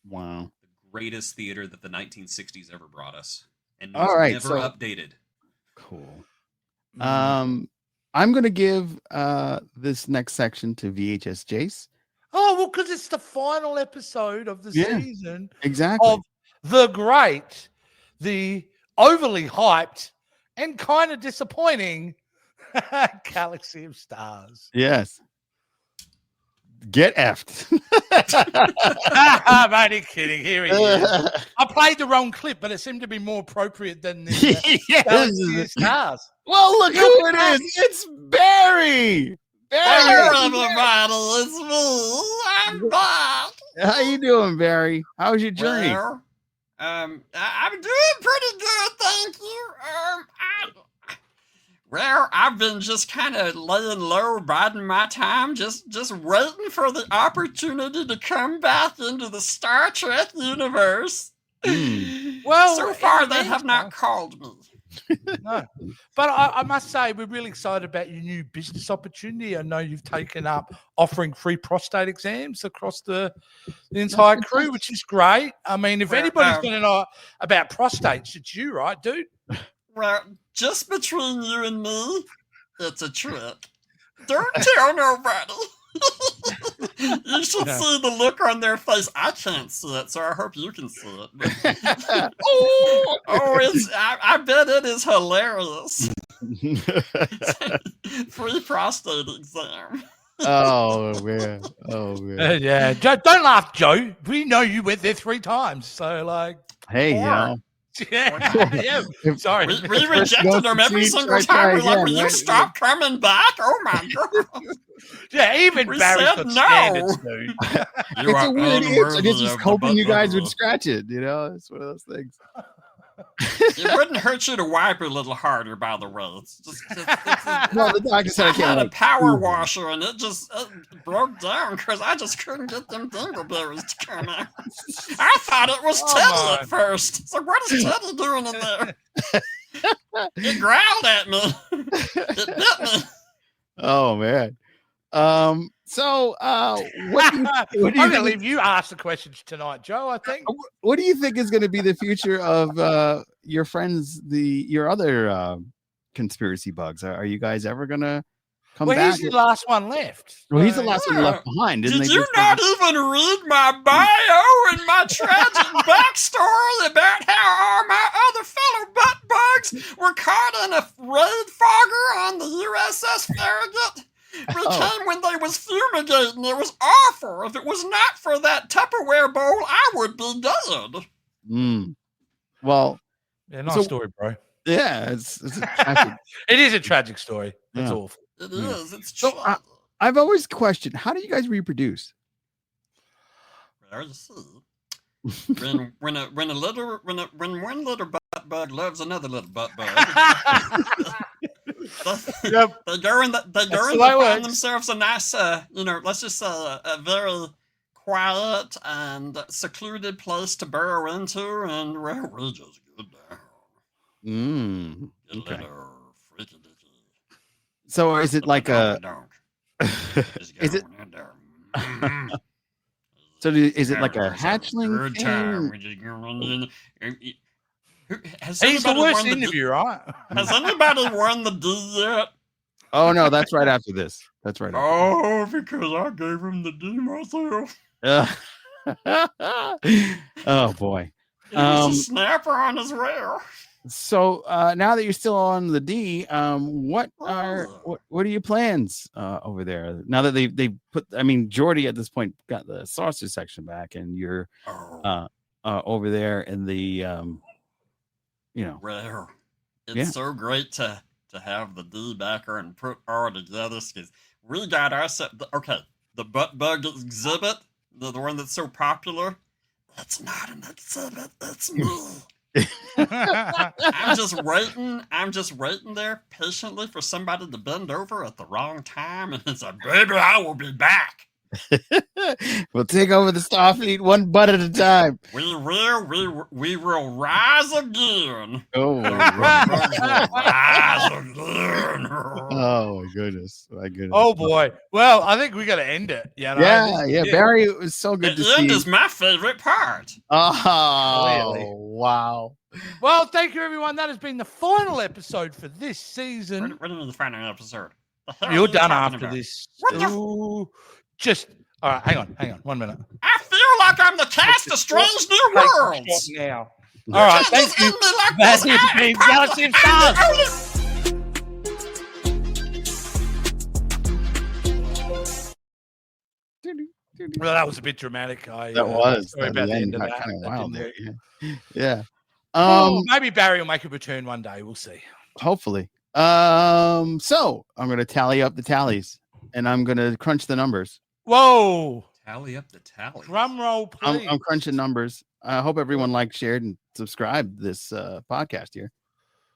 A: Wow.
C: The greatest theater that the 1960s ever brought us, and
A: All
C: was
A: right,
C: never
A: so-
C: updated.
A: Cool. I'm gonna give this next section to VHS Jace.
B: Oh, well, because it's the final episode of the
A: Yeah,
B: season
A: exactly.
B: of the great, the overly hyped, and kind of disappointing Galaxy of Stars.
A: Yes. Get effed.
B: I'm only kidding. Here he is. I played the wrong clip, but it seemed to be more appropriate than the Galaxy of Stars.
A: Well, look who it is. It's Barry. Barry.
C: Everybody, it's me. I'm back.
A: How you doing, Barry? How's your journey?
C: Well, I'm doing pretty good, thank you. I've been just kind of laying low, biding my time, just waiting for the opportunity to come back into the Star Trek universe.
B: Well,
C: so far they have not called me.
B: No, but I must say we're really excited about your new business opportunity. I know you've taken up offering free prostate exams across the entire crew, which is great. I mean, if anybody's going to know about prostates, it's you, right, dude?
C: Well, just between you and me, it's a trick. Don't tell nobody. You should see the look on their face. I can't see it, so I hope you can see it. I bet it is hilarious. Free prostate exam.
A: Oh man.
B: Yeah. Don't laugh, Joe. We know you went there 3 times, so like.
A: Hey, you know.
B: Yeah. Sorry.
C: We rejected them every single time. We're like, will you stop coming back? Oh my god.
B: Yeah, even Barry's got standards, dude.
A: It's a weird itch. I guess just hoping you guys would scratch it. You know, it's one of those things.
C: It wouldn't hurt you to wipe a little harder, by the way. It's just
A: no, the doctor said I
C: had a power washer and it broke down because I just couldn't get them dingleberries to come out. I thought it was Teddy at first. So what is Teddy doing in there? It growled at me. It bit me.
A: Oh man. So, what do you
B: I'm going to leave you ask the questions tonight, Joe, I think.
A: What do you think is going to be the future of your friends, your other conspiracy bugs? Are you guys ever going to come back?
B: He's the last one left.
A: Well, he's the last one left behind.
C: Did you not even read my bio and my tragic backstory about how all my other fellow butt bugs were caught in a raid fogger on the USS Farragut? Came when they was fumigating. It was awful. If it was not for that Tupperware bowl, I would be dead.
A: Well,
B: yeah, nice story, bro.
A: Yeah, it's tragic.
B: It is a tragic story. It's awful.
C: It is. It's
A: so. I've always questioned, how do you guys reproduce?
C: Well, you see, when one little butt bug loves another little butt bug. They go and find themselves a nice, let's just say a very quiet and secluded place to burrow into, and we just get down.
A: Okay. So is it like a? Is it? So is it like a hatchling thing?
B: He's the worst interview, right?
C: Has anybody won the D yet?
A: Oh no, that's right after this. That's right.
C: Because I gave him the D myself.
A: Oh boy.
C: He's a snapper on his rare.
A: So now that you're still on the D, what are your plans over there? Now that they put, I mean, Geordi at this point got the saucer section back, and you're over there in the
C: rare. It's so great to have the D backer and put all together, because we got the butt bug exhibit, the one that's so popular. That's not an exhibit. It's me. I'm just waiting there patiently for somebody to bend over at the wrong time and say, "Baby, I will be back."
A: We'll take over the Starfleet one butt at a time.
C: We will rise again.
A: Oh,
C: rise again.
A: Oh my goodness.
B: Oh boy. Well, I think we got to end it.
A: Yeah. Barry, it was so good to see you.
C: The end is my favorite part.
A: Oh,
B: really?
A: Wow.
B: Well, thank you, everyone. That has been the final episode for this season.
C: What do you mean the final episode?
B: You're done after this. All right, hang on, 1 minute.
C: I feel like I'm the cast of Strange New
B: Take a
C: Worlds.
B: shot now. All right, thank you. That has been Galaxy of Stars. Well, that was a bit dramatic.
A: That was
B: sorry
A: at
B: about the
A: end
B: end of
A: got
B: that.
A: kind of
B: That
A: wild
B: didn't
A: there. Yeah.
B: Oh, maybe Barry will make a return one day. We'll see.
A: Hopefully. So I'm gonna tally up the tallies and I'm gonna crunch the numbers.
B: Whoa!
C: Tally up the tally.
B: Drum roll, please.
A: I'm crunching numbers. I hope everyone liked, shared, and subscribed this podcast here.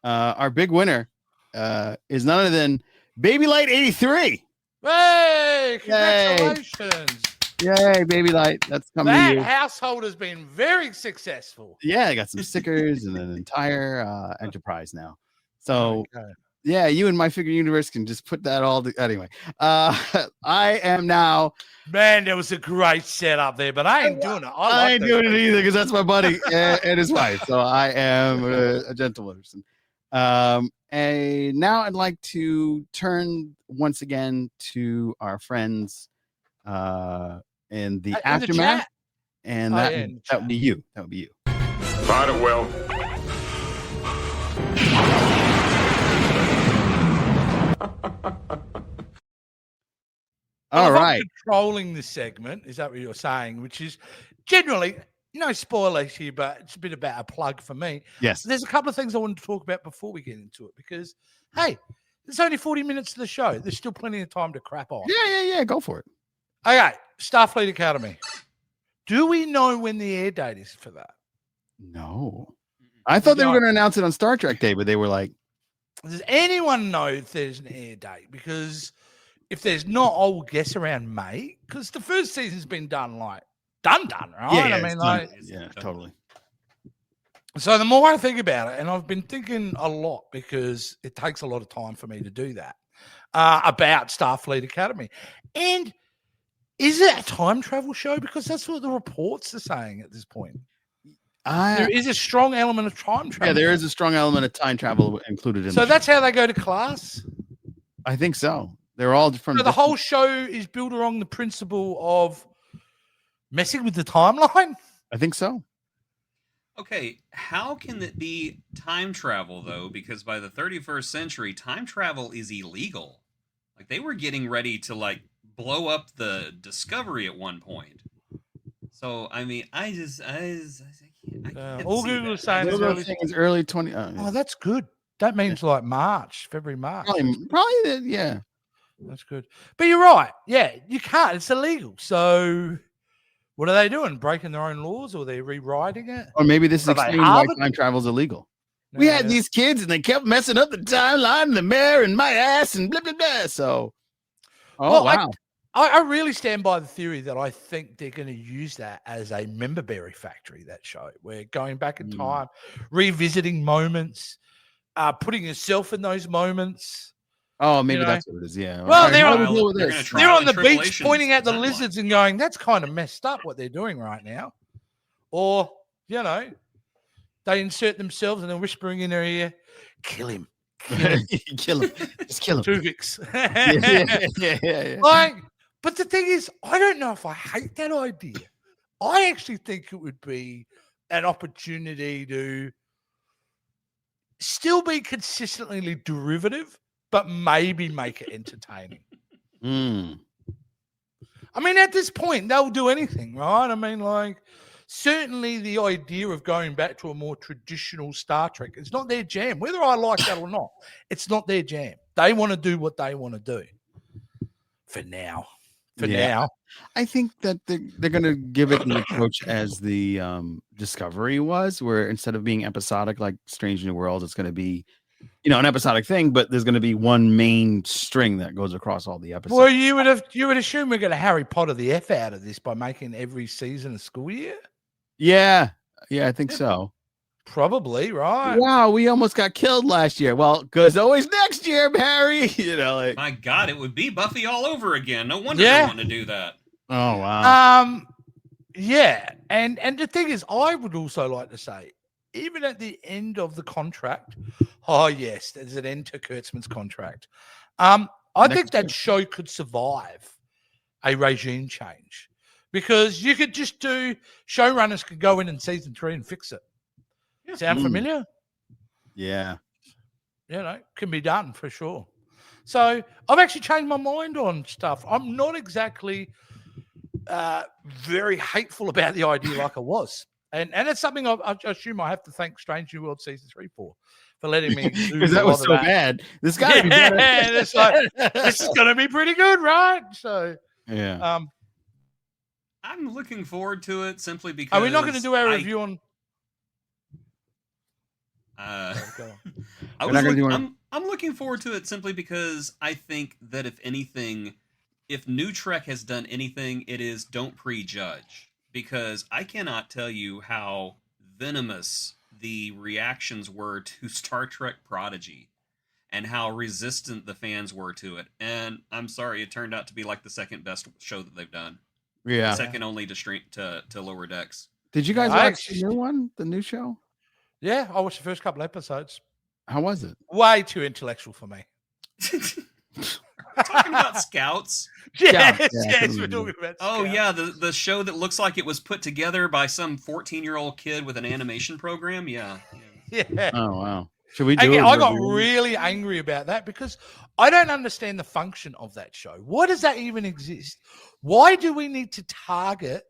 A: Our big winner is none other than Baby Light 83.
B: Hey! Congratulations!
A: Yay, Baby Light. That's coming to
B: That
A: you.
B: household has been very successful.
A: Yeah, I got some stickers and an entire enterprise now. So
B: Okay.
A: yeah, you and My Figure Universe can just put that all anyway. I am now.
B: Man, there was a great setup there, but I ain't doing it.
A: I ain't doing it either because that's my buddy and his wife. So I am a gentle person. And now I'd like to turn once again to our friends in the aftermath, and that would be you. That would be you.
D: Might have well.
A: All right.
B: I'm controlling this segment, is that what you're saying? Which is generally, no spoilers here, but it's a bit about a plug for me.
A: Yes.
B: There's a couple of things I wanted to talk about before we get into it because, hey, there's only 40 minutes of the show. There's still plenty of time to crap on.
A: Yeah. Go for it.
B: Okay, Starfleet Academy. Do we know when the air date is for that?
A: No. I thought they were going to announce it on Star Trek Day, but they were like,
B: does anyone know if there's an air date? Because if there's not, I will guess around May. Because the first season's been done, right? Done, right?
A: Yeah,
B: I mean, like,
A: totally.
B: So the more I think about it, and I've been thinking a lot because it takes a lot of time for me to do that, about Starfleet Academy. And is it a time travel show? Because that's what the reports are saying at this point. There is a strong element of time travel.
A: Yeah, there is a strong element of time travel included in.
B: So that's how they go to class.
A: I think so. They're all from.
B: So the whole show is built around the principle of messing with the timeline.
A: I think so.
C: Okay, how can it be time travel though? Because by the 31st century, time travel is illegal. Like they were getting ready to like blow up the Discovery at one point. So I mean, I can't
B: all
C: see
B: Google
C: that.
B: is saying
A: is early 20.
B: Oh, that's good. That means like February, March.
A: Probably, yeah.
B: That's good. But you're right. Yeah, you can't. It's illegal. So what are they doing? Breaking their own laws, or they're rewriting it?
A: Or maybe this is explaining why time travel is illegal. We had these kids, and they kept messing up the timeline, and the mayor, and my ass, and blah blah blah. So, wow.
B: I really stand by the theory that I think they're going to use that as a member berry factory, that show. We're going back in time, revisiting moments, putting yourself in those moments.
A: Oh, maybe that's what it is. Yeah.
B: Well, they're
C: on
B: the beach pointing at the lizards and going, that's kind of messed up what they're doing right now. Or, they insert themselves and they're whispering in their ear, kill him.
A: Kill him. Just kill him.
B: Tuvix.
A: Yeah.
B: But the thing is, I don't know if I hate that idea. I actually think it would be an opportunity to still be consistently derivative, but maybe make it entertaining. I mean, at this point, they'll do anything, right? I mean, like, certainly the idea of going back to a more traditional Star Trek, it's not their jam. Whether I like that or not, it's not their jam. They want to do what they want to do. For now. Now.
A: I think that they're going to give it an approach as the Discovery was, where instead of being episodic like Strange New Worlds, it's going to be, an episodic thing, but there's going to be one main string that goes across all the episodes.
B: Well, you would assume we're going to Harry Potter the F out of this by making every season a school year?
A: Yeah, I think so.
B: Probably, right?
A: Wow, we almost got killed last year. Well, because always next year, Harry.
C: My God, it would be Buffy all over again. No wonder they want to do that.
A: Oh wow.
B: Yeah, and the thing is, I would also like to say, even at the end of the contract, yes, there's an end to Kurtzman's contract. I think that show could survive a regime change, because you could just do showrunners could go in season 3 and fix it. Sound familiar?
A: Yeah.
B: Can be done for sure. So I've actually changed my mind on stuff. I'm not exactly very hateful about the idea like I was. And it's something I assume I have to thank Strange New World Season 3 for letting me do
A: because that was so bad. This got to be better.
B: It's like, this is going to be pretty good, right? So
A: yeah.
C: I'm looking forward to it simply because.
B: Are we not going to do our review on?
C: I'm looking forward to it simply because I think that if anything, if New Trek has done anything, it is don't prejudge. Because I cannot tell you how venomous the reactions were to Star Trek Prodigy and how resistant the fans were to it. And I'm sorry, it turned out to be like the second best show that they've done.
A: Yeah.
C: Second only to Lower Decks.
A: Did you guys watch the new one, the new show?
B: Yeah, I watched the first couple episodes.
A: How was it?
B: Way too intellectual for me.
C: Talking about Scouts.
B: Yes, we're talking about Scouts.
C: Oh, yeah, the show that looks like it was put together by some 14-year-old kid with an animation program. Yeah.
A: Oh, wow. Should we do
B: it? I got really angry about that because I don't understand the function of that show. Why does that even exist? Why do we need to target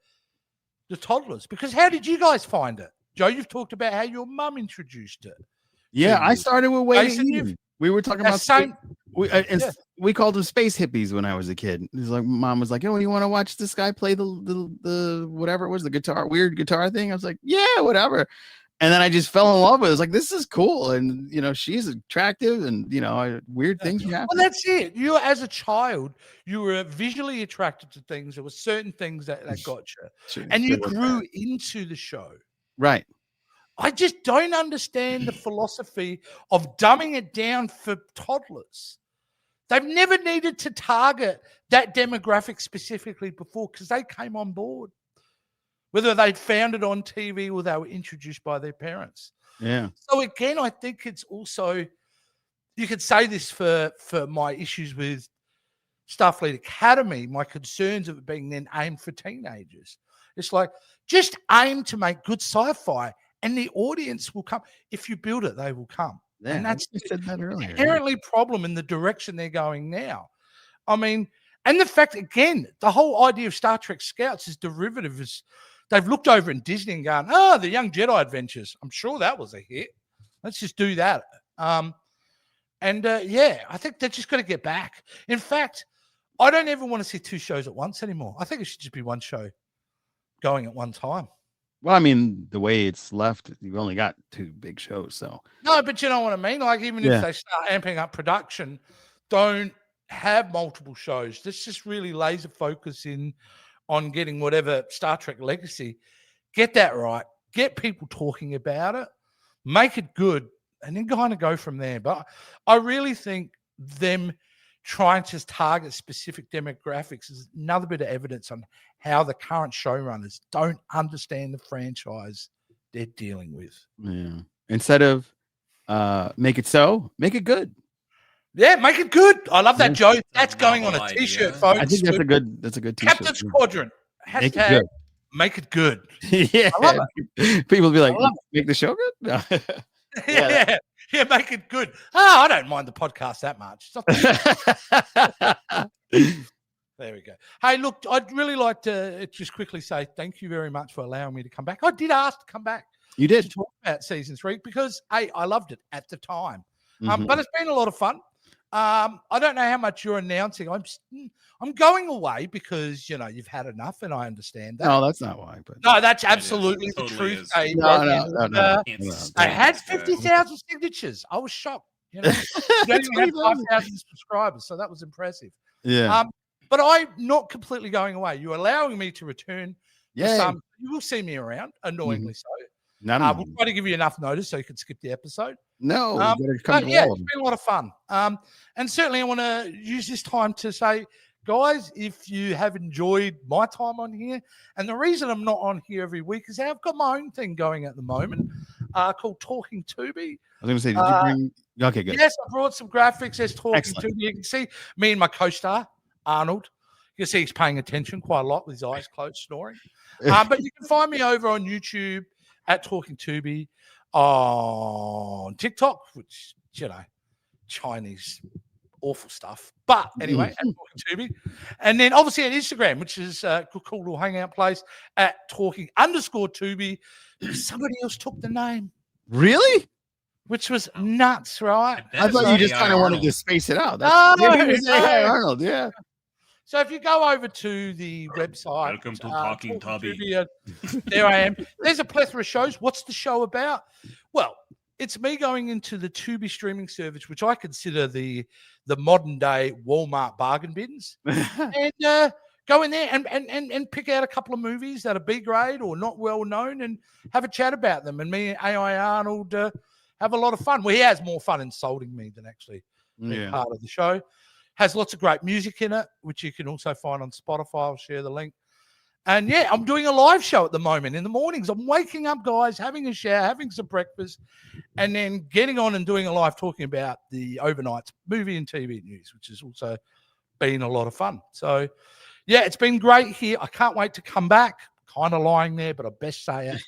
B: the toddlers? Because how did you guys find it? Joe, you've talked about how your mum introduced it.
A: Yeah, I started with Wade. We were talking about
B: same.
A: We called them space hippies when I was a kid. It was like mom was like, "Oh, you want to watch this guy play the whatever it was, the weird guitar thing?" I was like, "Yeah, whatever." And then I just fell in love with it. I was like, "This is cool," and she's attractive, and weird things happen.
B: Well, that's it. You, as a child, you were visually attracted to things. There were certain things that got you, and you grew into the show.
A: Right.
B: I just don't understand the philosophy of dumbing it down for toddlers. They've never needed to target that demographic specifically before because they came on board, whether they'd found it on TV or they were introduced by their parents.
A: Yeah.
B: So again, I think it's also, you could say this for my issues with Starfleet Academy, my concerns of it being then aimed for teenagers. It's like, just aim to make good sci-fi and the audience will come. If you build it, they will come.
A: Yeah,
B: and that's
A: said that earlier.
B: Inherently problem in the direction they're going now. I mean, and the fact, again, the whole idea of Star Trek Scouts is derivative. They've looked over in Disney and gone, the Young Jedi Adventures. I'm sure that was a hit. Let's just do that. I think they're just got to get back. In fact, I don't ever want to see two shows at once anymore. I think it should just be one show going at one time.
A: Well, I mean, the way it's left, you've only got two big shows, so.
B: No, but you know what I mean? Like, even if they start amping up production, don't have multiple shows. Let's just really laser focus in on getting whatever Star Trek legacy. Get that right. Get people talking about it. Make it good. And then kind of go from there. But I really think them trying to target specific demographics is another bit of evidence on how the current showrunners don't understand the franchise they're dealing with.
A: Yeah. Instead of make it so, make it good.
B: Yeah, make it good. I love that, Joe. That's going on a t-shirt, folks.
A: I think that's a good t-shirt.
B: Captain's Quadrant. Hashtag make it good.
A: Yeah.
B: I love
A: it. People will be like, make the show good?
B: Yeah, make it good. I don't mind the podcast that much. There we go. Hey, look, I'd really like to just quickly say thank you very much for allowing me to come back. I did ask to come back.
A: You did.
B: To talk about season 3 because, I loved it at the time. But it's been a lot of fun. I don't know how much you're announcing. I'm going away because, you've had enough, and I understand that.
A: No, that's not why. But
B: no, that's absolutely the truth.
A: No.
B: I had 50,000 signatures. I was shocked. You don't even have 5,000 subscribers, so that was impressive.
A: Yeah.
B: But I'm not completely going away. You're allowing me to return.
A: Yeah.
B: You will see me around, annoyingly so.
A: We'll
B: try to give you enough notice so you can skip the episode.
A: No,
B: it's been a lot of fun. And certainly I want to use this time to say, guys, if you have enjoyed my time on here, and the reason I'm not on here every week is I've got my own thing going at the moment called Talking Tubi.
A: I was going to say, did you bring... Okay, good.
B: Yes, I brought some graphics. There's Talking Tubi. You can see me and my co-star, Arnold. You You can see he's paying attention quite a lot with his eyes closed, snoring. But you can find me over on YouTube at Talking Tubi, on TikTok, which, Chinese awful stuff. But anyway, at Talking Tubi. And then obviously at Instagram, which is a cool little hangout place at Talking_Tubi. Somebody else took the name.
A: Really?
B: Which was nuts, right?
A: I thought you just kind of wanted to space it out.
B: Hey,
A: Arnold, yeah.
B: So if you go over to the website,
C: Welcome to Talking Tubby.
B: There I am. There's a plethora of shows. What's the show about? Well, it's me going into the Tubi streaming service, which I consider the modern day Walmart bargain bins, and go in there and pick out a couple of movies that are B grade or not well known, and have a chat about them. And me and AI Arnold have a lot of fun. Well, he has more fun insulting me than actually being part of the show. Has lots of great music in it, which you can also find on Spotify. I'll share the link. And yeah, I'm doing a live show at the moment in the mornings. I'm waking up, guys, having a shower, having some breakfast, and then getting on and doing a live talking about the overnight's movie and TV news, which has also been a lot of fun. So yeah, it's been great here. I can't wait to come back. Kind of lying there, but I best say it.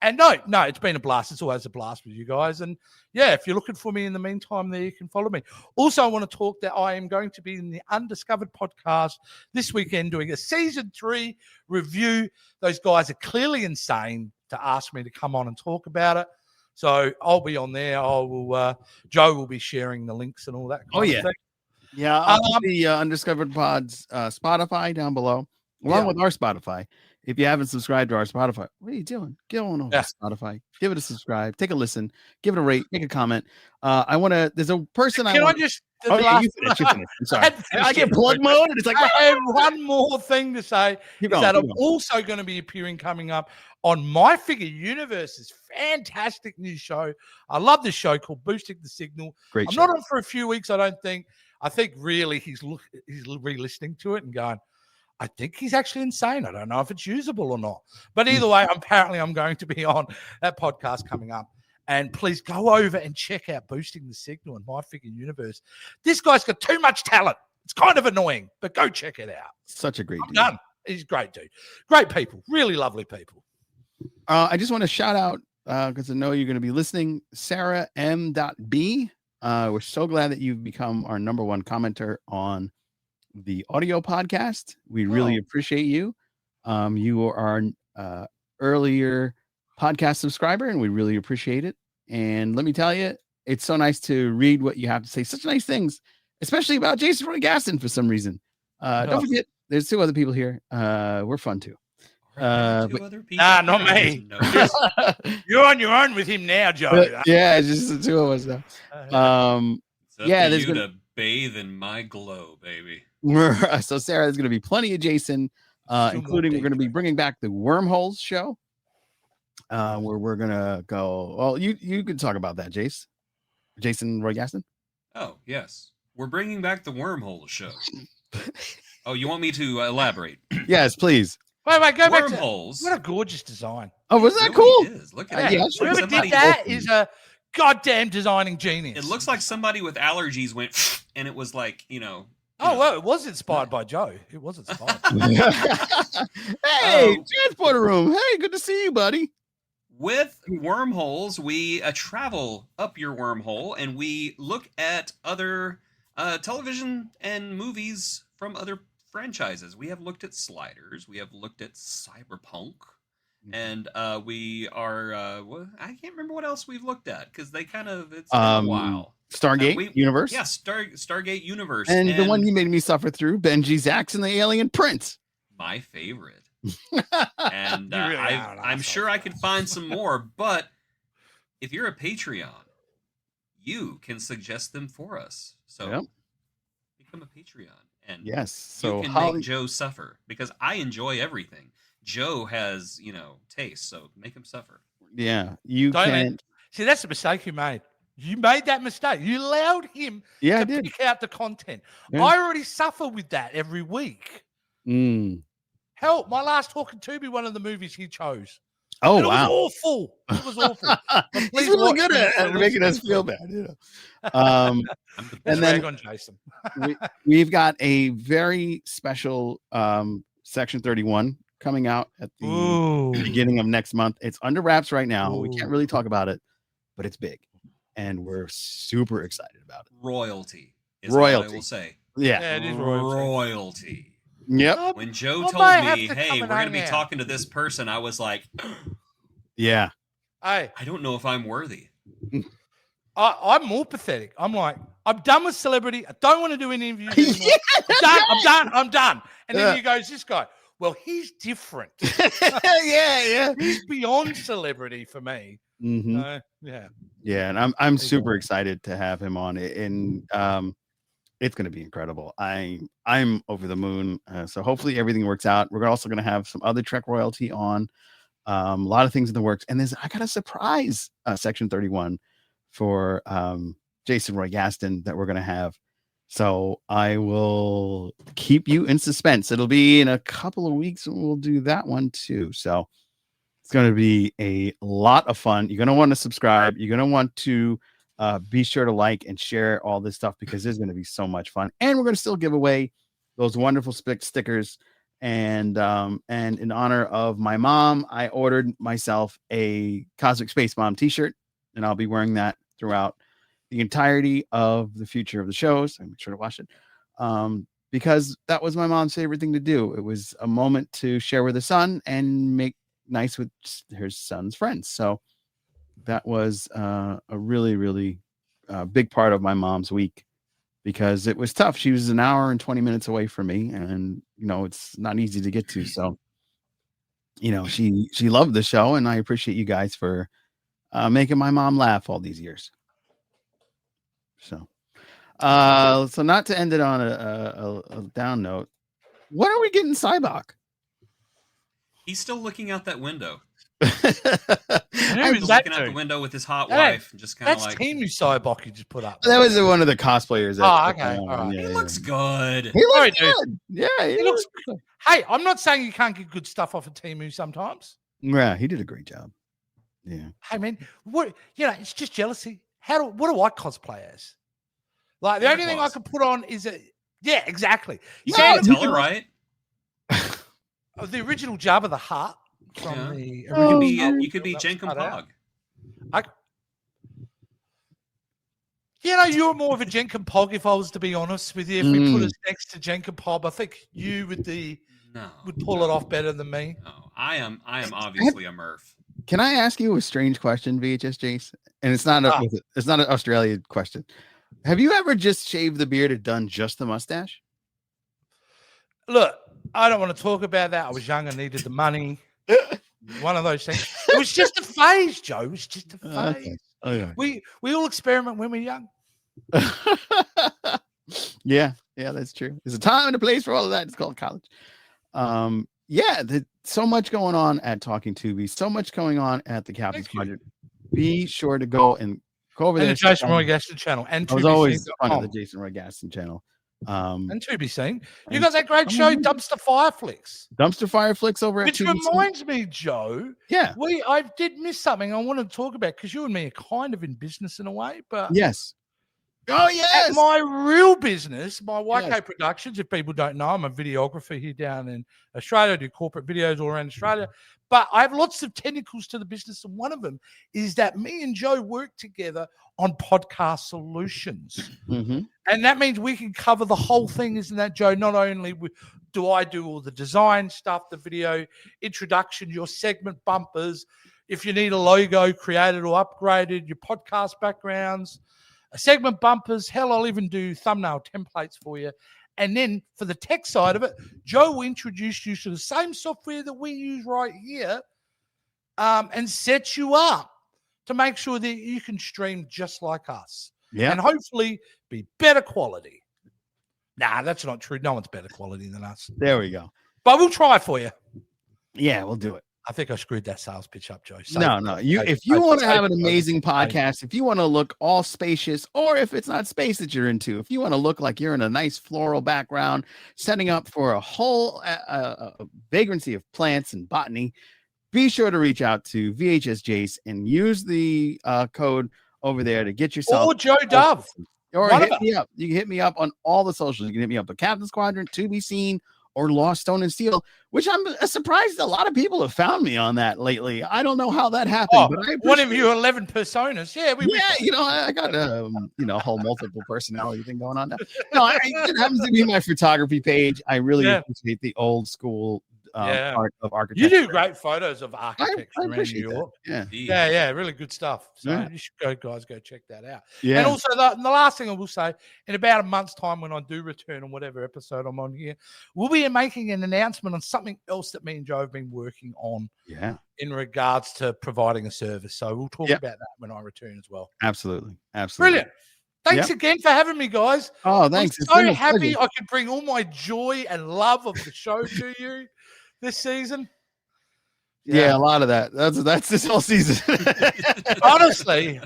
B: And no, it's been a blast. It's always a blast with you guys. And yeah, if you're looking for me in the meantime, there you can follow me. Also, I want to talk that I am going to be in the Undiscovered podcast this weekend doing a season 3 review. Those guys are clearly insane to ask me to come on and talk about it. So I'll be on there. Joe will be sharing the links and all that. Kind of thing.
A: Yeah. I'll put the Undiscovered Pods Spotify down below, along with our Spotify. If you haven't subscribed to our Spotify, what are you doing? Get on over to Spotify. Give it a subscribe. Take a listen. Give it a rate. Make a comment. There's a person
B: you finish.
A: I'm sorry. I get plug mode, and it's like,
B: I have one more thing to say. I'm also going to be appearing coming up on My Figure Universe's fantastic new show. I love this show called Boosting the Signal.
A: Great
B: I'm
A: show.
B: not on for a few weeks, I don't think. I think really he's re-listening to it and going, I think he's actually insane. I don't know if it's usable or not. But either way, apparently I'm going to be on that podcast coming up. And please go over and check out Boosting the Signal and My Figure Universe. This guy's got too much talent. It's kind of annoying, but go check it out.
A: Such a great dude.
B: Done. He's a great dude. Great people. Really lovely people.
A: I just want to shout out, because I know you're going to be listening, Sarah M.B. We're so glad that you've become our number one commenter on the audio podcast. We really appreciate you. You are our earlier podcast subscriber, and we really appreciate it. And let me tell you, it's so nice to read what you have to say. Such nice things, especially about Jason Roy Gaston for some reason. Don't forget, there's 2 other people here. We're fun too.
C: Other people.
B: Not me. You're on your own with him now, Joe.
A: Yeah, it's just the 2 of us now.
C: There's going to bathe in my glow, baby.
A: So Sarah, there's going to be plenty of Jason, including we're going to be bringing back the Wormholes show, where we're going to go. Well, you can talk about that, Jason Roy Gaston.
C: Oh, yes. We're bringing back the Wormholes show. Oh, you want me to elaborate?
A: Yes, please.
B: Wait, go back to
C: Wormholes.
B: what a gorgeous design.
A: Oh, was that
C: It
A: cool?
C: really is. Look at that.
B: Whoever did that is a goddamn designing genius.
C: It looks like somebody with allergies went, and it was like,
B: well, it was inspired by Joe. It was inspired.
A: Hey, transporter room. Hey, good to see you, buddy.
C: With Wormholes, we travel up your wormhole, and we look at other television and movies from other franchises. We have looked at Sliders. We have looked at Cyberpunk. And we are, I can't remember what else we've looked at, because it's been a while.
A: Stargate Universe?
C: Yeah, Stargate Universe.
A: And the one you made me suffer through, Benji Zax and the Alien Prince.
C: My favorite. And I'm sure I could find some more, but if you're a Patreon, you can suggest them for us. So become a Patreon. And
A: so
C: you can make Joe suffer, because I enjoy everything. Joe has, taste, so make him suffer.
A: Yeah, you can.
B: See, that's the mistake you made. You made that mistake. You allowed him to pick out the content. Yeah. I already suffer with that every week. Hell, my last Talking Tubi, one of the movies he chose.
A: Oh,
B: And it was
A: wow.
B: awful. It was awful. But
A: He's
B: please
A: really
B: watch
A: good
B: it.
A: at
B: It
A: making
B: looks
A: us feel bad. Um,
C: I'm the
B: Let's
A: And then-
B: rag on Jason.
A: we've got a very special Section 31 coming out at the
B: Ooh.
A: beginning of next month. It's under wraps right now. We
B: Ooh.
A: can't really talk about it, but it's big, and we're super excited about it.
C: royalty. Is what I
A: Royalty.
C: will say.
A: Yeah.
B: It is royalty.
C: Royalty.
A: Yep.
C: When Joe
B: I
C: told
B: might have
C: me,
B: to
C: "Hey,
B: come
C: we're
B: and
C: going to
B: hang
C: be
B: out."
C: talking to this person," I was like,
A: Yeah.
B: Hey,
C: "I don't know if I'm worthy."
B: I'm more pathetic. I'm like, I'm done with celebrity. I don't want to do any interviews anymore. I'm done. And then you goes this guy. Well, he's different.
A: yeah.
B: He's beyond celebrity for me.
A: Mhm.
B: Yeah.
A: Yeah, and I'm super excited to have him on it, and it's going to be incredible. I'm over the moon. So hopefully everything works out. We're also going to have some other Trek royalty on, a lot of things in the works, and I got a surprise Section 31 for Jason Roy Gaston that we're going to have. So I will keep you in suspense. It'll be in a couple of weeks, and we'll do that one too. So it's going to be a lot of fun. You're going to want to subscribe. You're going to want to be sure to like and share all this stuff, because there's going to be so much fun. And we're going to still give away those wonderful stickers. And in honor of my mom, I ordered myself a Cosmic Space Mom t-shirt, and I'll be wearing that throughout the entirety of the future of the shows. I'm sure to watch it. Because that was my mom's favorite thing to do. It was a moment to share with her son and make nice with her son's friends. So that was a really, really big part of my mom's week, because it was tough. She was an hour and 20 minutes away from me, and it's not easy to get to. So she loved the show, and I appreciate you guys for making my mom laugh all these years. So not to end it on a down note, when are we getting Cybok?
C: He's still looking out that window.
B: Who
C: He's
B: is that
C: looking out the
B: dude?
C: window with his hot
B: Hey,
C: wife, and just kind of
B: That's
C: like,
B: Timu Cybok you just put up.
A: That was one of the cosplayers.
B: Okay, all right.
C: he looks good.
A: He looks
B: Sorry, dude.
A: good. Yeah,
B: He looks. Hey, I'm not saying you can't get good stuff off of Timu sometimes.
A: Yeah, he did a great job. Yeah.
B: Hey, man, what it's just jealousy. What do I cosplay as? Like the
C: Santa
B: only thing I
C: Claus.
B: can put on is yeah, exactly.
C: You
B: Santa
C: can't tell her,
B: Claus-
C: right?
B: The original Jabba the Hutt from
C: Yeah.
B: the
C: You
B: original
C: could be,
B: Star Wars
C: you could be
B: film that was
C: Jenkum
B: cut out.
C: Pog.
B: You're more of a Jenkum Pog, if I was to be honest with you. If we put us next to Jenkum Pog, I think you would pull it off better than me.
C: No, I am obviously a Murph.
A: Can I ask you a strange question, VHS Jace? And it's not an Australian question. Have you ever just shaved the beard and done just the mustache?
B: Look, I don't want to talk about that. I was young and needed the money. One of those things. It was just a phase, Joe. It was just a phase.
A: Okay.
B: We all experiment when we're young.
A: Yeah, that's true. There's a time and a place for all of that. It's called college. So much going on at Talking Tubi, so much going on at the Captain's Quadrant. Be sure to go over
B: And
A: there.
B: the Jason Roy Gaston channel. And
A: I was always fun of the Jason Roy Gaston channel.
B: And To Be Seen. You got that great show, Dumpster Fire Flicks.
A: Dumpster Fire Flicks over
B: Which
A: at Tubi.
B: reminds me, Joe.
A: Yeah.
B: I did miss something I wanted to talk about, because you and me are kind of in business in a way, but
A: Yes. Oh, yes.
B: at my real business, my YK
A: Yes.
B: Productions, if people don't know, I'm a videographer here down in Australia. I do corporate videos all around Australia. But I have lots of tentacles to the business, and one of them is that me and Joe work together on podcast solutions.
A: Mm-hmm.
B: And that means we can cover the whole thing, isn't that, Joe? Not only do I do all the design stuff, the video introduction, your segment bumpers, if you need a logo created or upgraded, your podcast backgrounds, segment bumpers, hell, I'll even do thumbnail templates for you. And then for the tech side of it, Joe will introduce you to the same software that we use right here, and set you up to make sure that you can stream just like us.
A: Yeah.
B: And hopefully be better quality. Nah, that's not true. No one's better quality than us.
A: There we go.
B: But we'll try for you.
A: Yeah, we'll do it.
B: I think I screwed that sales pitch up, Joe.
A: No. If you want to have an amazing podcast, if you want to look all spacious, or if it's not space that you're into, if you want to look like you're in a nice floral background, setting up for a whole vagrancy of plants and botany, be sure to reach out to VHS Jace and use the code over there to get yourself.
B: Or Joe Dove.
A: Or
B: One
A: hit
B: of
A: me up. You can hit me up on all the socials. You can hit me up at Captain's Quadrant, To Be Seen, or Lost Stone and Steel, which I'm surprised a lot of people have found me on that lately. I don't know how that happened, but I
B: one of your 11 personas. Yeah,
A: I got a whole multiple personality thing going on now. No, it happens to be my photography page. I really appreciate the old school art of architecture.
B: You do great photos of architecture in New York.
A: That.
B: Yeah, really good stuff. So you should go check that out.
A: Yeah.
B: And also the last thing I will say, in about a month's time when I do return on whatever episode I'm on here, we'll be making an announcement on something else that me and Joe have been working on.
A: Yeah.
B: In regards to providing a service. So we'll talk about that when I return as well.
A: Absolutely.
B: Brilliant. Thanks again for having me, guys.
A: Oh, thanks.
B: I'm so happy I could bring all my joy and love of the show to you this season.
A: Yeah, a lot of that. That's this whole season.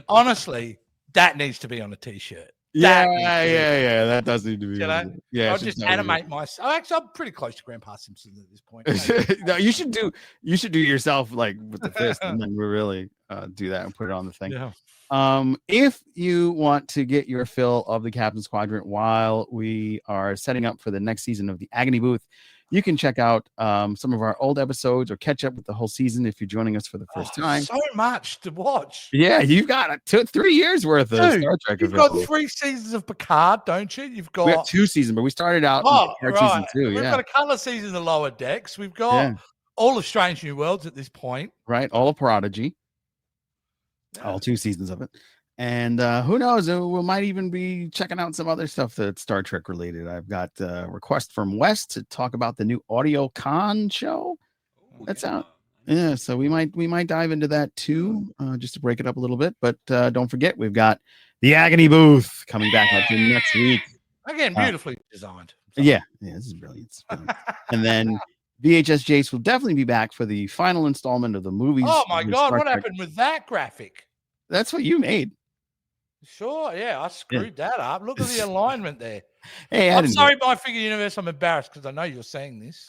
B: honestly, that needs to be on a t-shirt.
A: Yeah. That does need to be.
B: Yeah, I'll just animate myself. Actually, I'm pretty close to Grandpa Simpson at this point.
A: No, you should do yourself like with the fist, and then we really do that and put it on the thing.
B: Yeah.
A: If you want to get your fill of the Captain's Quadrant while we are setting up for the next season of the Agony Booth, you can check out some of our old episodes or catch up with the whole season if you're joining us for the first time.
B: So much to watch.
A: Yeah, you've got 3 years worth of Star Trek.
B: You've got 3 seasons of Picard, don't you?
A: We have 2 seasons, but we started out in season 2.
B: We've got a couple of seasons of Lower Decks. We've got all of Strange New Worlds at this point.
A: Right, all of Prodigy. All 2 seasons of it. And who knows, we might even be checking out some other stuff that's Star Trek related. I've got a request from Wes to talk about the new Audio Con show that's out. Yeah, so we might dive into that too, just to break it up a little bit. But don't forget, we've got the Agony Booth coming back up to next week.
B: Again, beautifully designed.
A: Yeah, this is brilliant. And then VHS Jace will definitely be back for the final installment of the movies.
B: Oh my God, what happened with that graphic?
A: That's what you made.
B: Sure, yeah, I screwed that up. Look at the alignment there.
A: Hey,
B: I'm sorry, my figure universe. I'm embarrassed because I know you're saying this.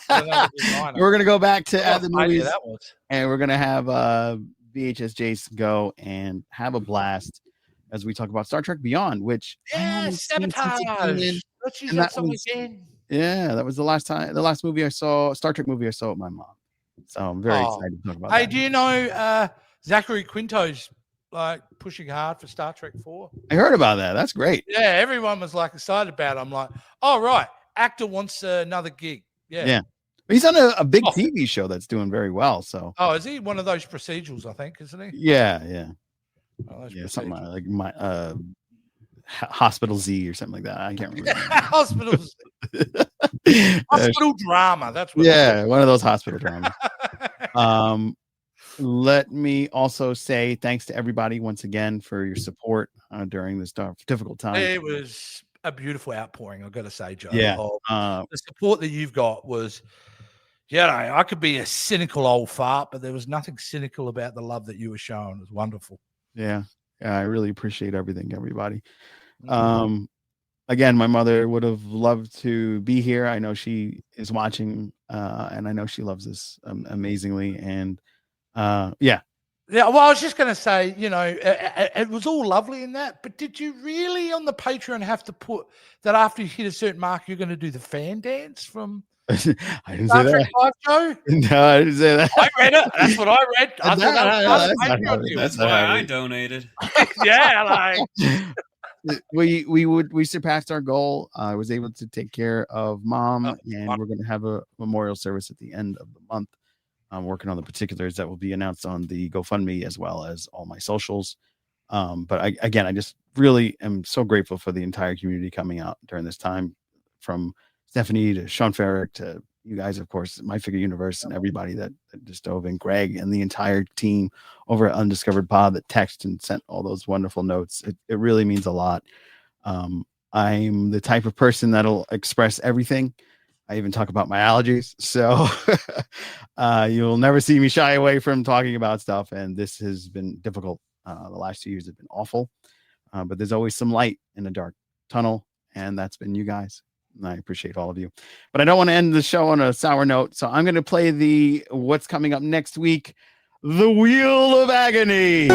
A: We're gonna go back to the movies,
B: that was.
A: And we're gonna have VHS Jace go and have a blast as we talk about Star Trek Beyond, which
B: sabotage. Let's use that song again.
A: Yeah, that was the last movie I saw, Star Trek movie I saw with my mom. So I'm very excited to talk about that.
B: Hey, do you know Zachary Quinto's like pushing hard for Star Trek 4?
A: I heard about that. That's great.
B: Yeah, everyone was like excited about it. I'm like, oh right, actor wants another gig. Yeah.
A: He's on a big TV show that's doing very well. So
B: is he one of those procedurals? I think, isn't he?
A: Yeah.
B: Oh,
A: something like my Hospital Z or something like that. I can't remember.
B: Hospital drama. That's what.
A: Yeah, one of those hospital dramas. Let me also say thanks to everybody once again for your support during this difficult time.
B: It was a beautiful outpouring, I've got to say, Joe.
A: Yeah.
B: The support that you've got was, I could be a cynical old fart, but there was nothing cynical about the love that you were showing. It was wonderful.
A: Yeah, I really appreciate everything, everybody. Again, my mother would have loved to be here. I know she is watching, and I know she loves this amazingly. And yeah,
B: well, I was just going to say, it was all lovely in that, but did you really on the Patreon have to put that after you hit a certain mark, you're going to do the fan dance from
A: I didn't say that.
B: Show?
A: No, I didn't say that.
B: I read it. That's what I read.
C: That's why I donated.
B: Yeah,
A: we surpassed our goal. I was able to take care of Mom, and we're going to have a memorial service at the end of the month. I'm working on the particulars that will be announced on the GoFundMe as well as all my socials. But I just really am so grateful for the entire community coming out during this time, from Stephanie to Sean Ferrick to you guys, of course, My Figure Universe, and everybody that just dove in, Greg and the entire team over at Undiscovered Pod that texted and sent all those wonderful notes. It really means a lot. I'm the type of person that'll express everything. I even talk about my allergies. So you'll never see me shy away from talking about stuff. And this has been difficult. The last 2 years have been awful. But there's always some light in the dark tunnel. And that's been you guys. I appreciate all of you. But I don't want to end the show on a sour note. So I'm going to play the what's coming up next week, The Wheel of Agony.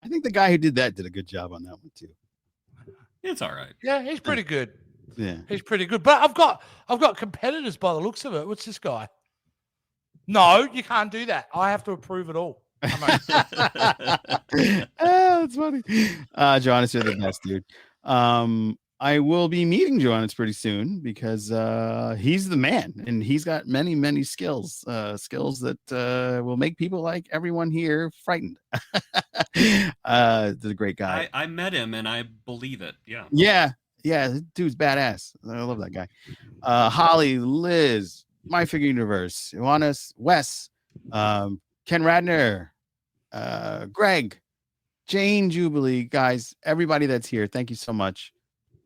A: I think the guy who did that did a good job on that one too.
C: It's all right.
B: Yeah, he's pretty good.
A: Yeah.
B: He's pretty good. But I've got competitors by the looks of it. What's this guy? No, you can't do that. I have to approve it all.
A: That's funny. Johannes, you're the best, dude. I will be meeting Johannes pretty soon because he's the man and he's got many, many skills that will make people like everyone here frightened. He's a great guy.
C: I met him and I believe it. Yeah.
A: Yeah. This dude's badass. I love that guy. Holly, Liz, My Figure Universe, Johannes, Wes, Ken Radner, Greg, Jane Jubilee, guys, everybody that's here, thank you so much.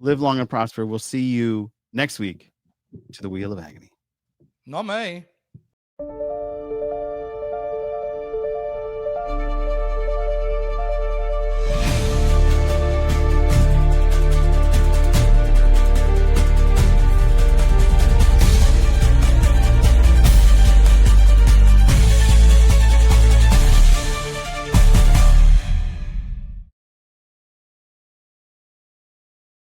A: Live long and prosper. We'll see you next week to the Wheel of Agony.
B: Not me.